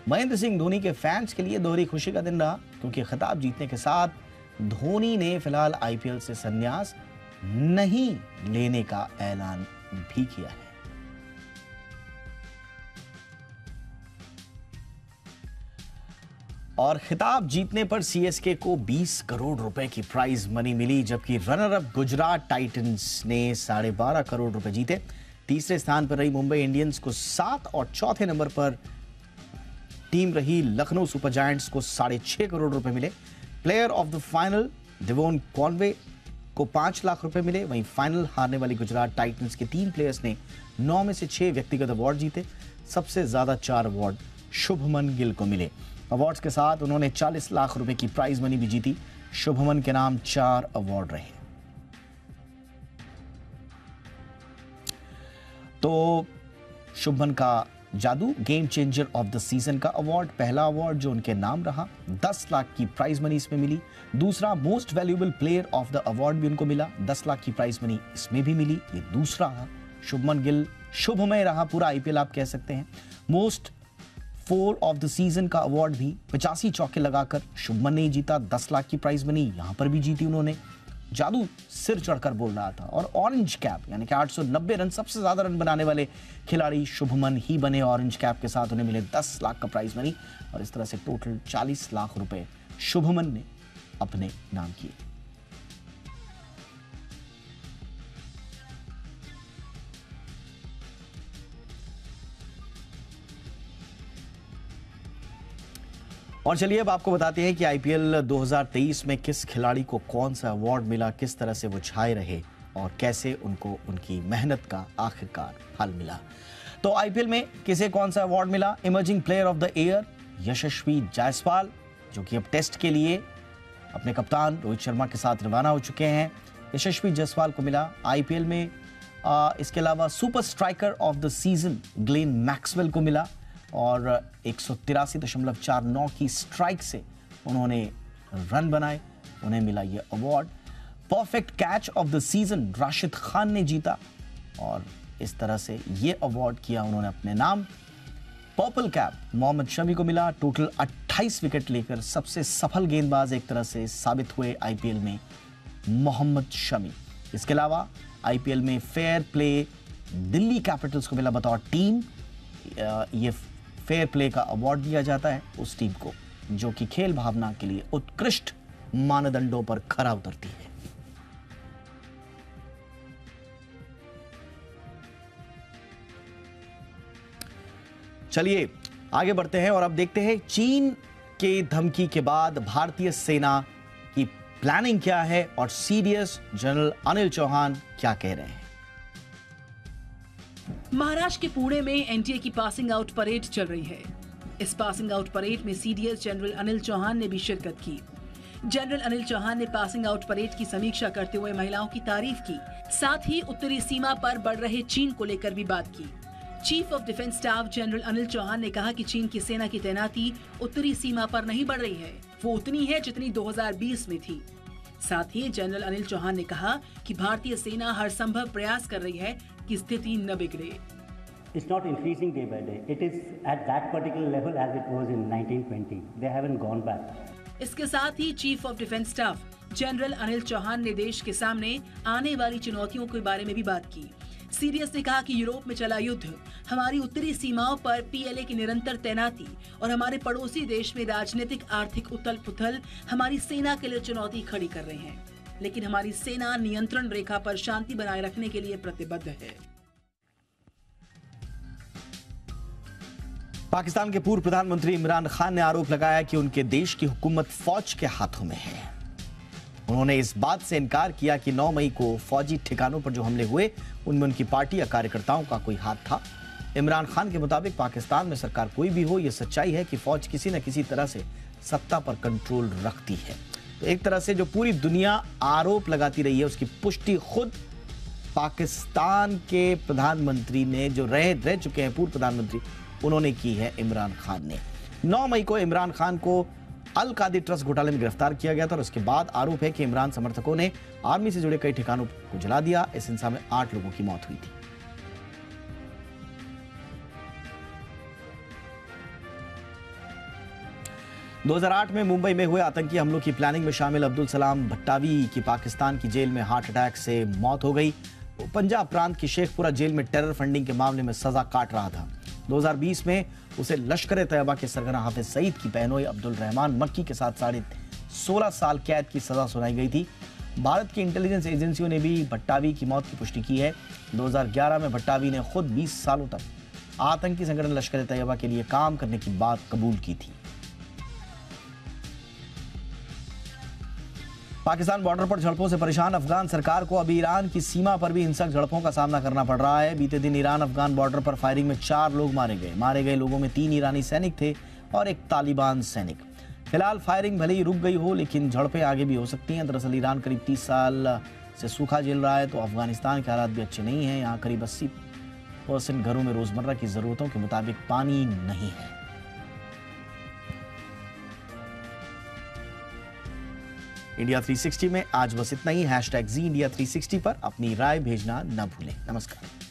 A: महेंद्र सिंह धोनी के फैंस के लिए दोहरी खुशी का दिन रहा, क्योंकि खिताब जीतने के साथ धोनी ने फिलहाल आईपीएल से संन्यास नहीं लेने का ऐलान भी किया है। और खिताब जीतने पर सीएसके को 20 करोड़ रुपए की प्राइज मनी मिली, जबकि रनर अप गुजरात टाइटंस ने 12.5 करोड़ रुपए जीते। तीसरे स्थान पर रही मुंबई इंडियंस को 7 और चौथे नंबर पर टीम रही लखनऊ सुपर जायंट्स को 6.5 करोड़ रुपए मिले। Player of the final Devon Conway को 5 लाख रुपए मिले। वहीं फाइनल हारने वाली गुजरात टाइटंस के 3 प्लेयर्स ने 9 में से 6 व्यक्तिगत अवार्ड जीते। सबसे ज्यादा 4 अवार्ड शुभमन गिल को मिले। अवार्ड्स के साथ उन्होंने 40 लाख रुपए की प्राइज मनी भी जीती। शुभमन के नाम 4 अवार्ड रहे। तो शुभमन का जादू game changer of the season का अवार्ड, पहला अवार्ड जो उनके नाम रहा, 10 लाख की प्राइज मनी इसमें मिली। दूसरा most valuable player of the award भी उनको मिला, 10 लाख की प्राइज मनी इसमें भी मिली। ये दूसरा रहा। शुभमन गिल शुभमय रहा पूरा आईपीएल आप कह सकते हैं। मोस्ट 4 ऑफ द सीजन का अवार्ड भी 85 चौके लगाकर शुभमन ने जीता। 10 लाख की प्राइज मनी यहां पर भी जीती उन्होंने। जादू सिर चढ़कर बोल रहा था। और ऑरेंज कैप यानी कि 890 रन, सबसे ज्यादा रन बनाने वाले खिलाड़ी शुभमन ही बने। ऑरेंज कैप के साथ उन्हें मिले 10 लाख का प्राइज मनी और इस तरह से टोटल 40 लाख रुपए शुभमन ने अपने नाम किए। और चलिए अब आपको बताते हैं कि आईपीएल 2023 में किस खिलाड़ी को कौन सा अवार्ड मिला, किस तरह से वो छाए रहे और कैसे उनको उनकी मेहनत का आखिरकार फल मिला। तो आईपीएल में किसे कौन सा अवार्ड मिला? Emerging player of the year Yashasvi Jaiswal, जो कि अब टेस्ट के लिए अपने कप्तान रोहित शर्मा के साथ रवाना हो चुके हैं। यशस्वी जायसवाल को मिला आईपीएल में। इसके अलावा super striker of the season Glenn Maxwell को मिला और 183.49 की स्ट्राइक से उन्होंने रन बनाए, उन्हें मिला यह award. Perfect catch of the season Rashid Khan ने जीता और इस तरह से यह अवार्ड किया उन्होंने अपने नाम। पर्पल कैप मोहम्मद शमी को मिला। टोटल 28 विकेट लेकर सबसे सफल गेंदबाज एक तरह से साबित हुए आईपीएल में मोहम्मद शमी। इसके अलावा आईपीएल में फेयर प्ले दिल्ली कैपिटल्स को मिला बतौर टीम। ये फेयर प्ले का अवार्ड दिया जाता है उस टीम को जो कि खेल भावना के लिए उत्कृष्ट मानदंडों पर खरा उतरती है। चलिए आगे बढ़ते हैं और अब देखते हैं चीन के धमकी के बाद भारतीय सेना की प्लानिंग क्या है और सीडीएस जनरल अनिल चौहान क्या कह रहे हैं।
Q: महाराष्ट्र के पुणे में एनटीए की पासिंग आउट परेड चल रही है। इस पासिंग आउट परेड में सीडीएस जनरल अनिल चौहान ने भी शिरकत की। जनरल अनिल चौहान ने पासिंग आउट परेड की समीक्षा करते हुए महिलाओं की तारीफ की, साथ ही उत्तरी सीमा पर बढ़ रहे चीन को लेकर भी बात की। Chief of defence staff general Anil Chauhan ने कहा कि चीन की सेना की तैनाती उत्तरी सीमा पर नहीं बढ़ रही है, वो उतनी है जितनी 2020 में थी। साथ ही जनरल अनिल चौहान ने कहा कि भारतीय सेना हर संभव प्रयास कर रही है कि स्थिति न बिगड़े।
R: It's not increasing day by day. It is at that particular level as it was in 1920. They haven't gone back.
Q: इसके साथ ही chief of defence staff general Anil Chauhan ने देश के सामने आने वाली चुनौतियों के बारे में भी बात की। सीडीएस ने कहा कि यूरोप में चला युद्ध, हमारी उत्तरी सीमाओं पर पीएलए की निरंतर तैनाती और हमारे पड़ोसी देश में राजनीतिक आर्थिक उथल-पुथल हमारी सेना के लिए चुनौती खड़ी कर रहे हैं, लेकिन हमारी सेना नियंत्रण रेखा पर शांति बनाए रखने के लिए प्रतिबद्ध है।
A: पाकिस्तान के पूर्व प्रधानमंत्री इमरान खान ने आरोप लगाया कि उनके देश की हुकूमत फौज के हाथों में है। उन्होंने इस बात से इनकार किया कि 9 मई को फौजी ठिकानों पर जो हमले हुए उनमें उनकी पार्टी या कार्यकर्ताओं का कोई हाथ था। इमरान खान के मुताबिक पाकिस्तान में सरकार कोई भी हो, यह सच्चाई है कि फौज किसी न किसी तरह से सत्ता पर कंट्रोल रखती है। तो एक तरह से जो पूरी दुनिया आरोप लगाती रही है उसकी पुष्टि खुद पाकिस्तान के प्रधानमंत्री ने, जो रह चुके हैं पूर्व प्रधानमंत्री, उन्होंने की है इमरान खान ने। 9 मई को इमरान खान को अल कादिर ट्रस्ट घोटाले में गिरफ्तार किया गया था और उसके बाद आरोप है कि इमरान समर्थकों ने आर्मी से जुड़े कई ठिकानों को जला दिया। इस हिंसा में 8 लोगों की मौत हुई थी। – 2008 में मुंबई में हुए आतंकी हमलों की प्लानिंग में शामिल अब्दुल सलाम भट्टावी की पाकिस्तान की जेल में हार्ट अटैक से मौत हो गई। वो पंजाब प्रांत की शेखपुरा जेल में टेरर फंडिंग के मामले में सजा काट रहा था। 2020 में उसे लश्कर-ए-तैयबा के सरगना हाफिज सईद की बहनोई अब्दुल रहमान मक्की के साथ 16.5 साल कैद की सजा सुनाई गई थी। भारत की इंटेलिजेंस एजेंसियों ने भी भट्टावी की मौत की पुष्टि की है। 2011 में भट्टावी ने खुद 20 सालों तक आतंकी संगठन लश्कर-ए-तैयबा के लिए काम करने की बात कबूल की थी। पाकिस्तान बॉर्डर पर झड़पों से परेशान अफगान सरकार को अब ईरान की सीमा पर भी हिंसक झड़पों का सामना करना पड़ रहा है। बीते दिन ईरान अफगान बॉर्डर पर फायरिंग में 4 लोग मारे गए। मारे गए लोगों में 3 ईरानी सैनिक थे और एक तालिबान सैनिक। फिलहाल फायरिंग भले ही रुक गई हो, लेकिन झड़पें आगे भी हो सकती हैं। दरअसल ईरान करीब 30 साल से सूखा झेल रहा है, तो अफगानिस्तान के हालात भी अच्छे नहीं हैं। यहाँ करीब 80% घरों में रोजमर्रा की जरूरतों के मुताबिक पानी नहीं है। इंडिया 360 में आज बस इतना ही। #Zindia360 पर अपनी राय भेजना न भूलें। नमस्कार।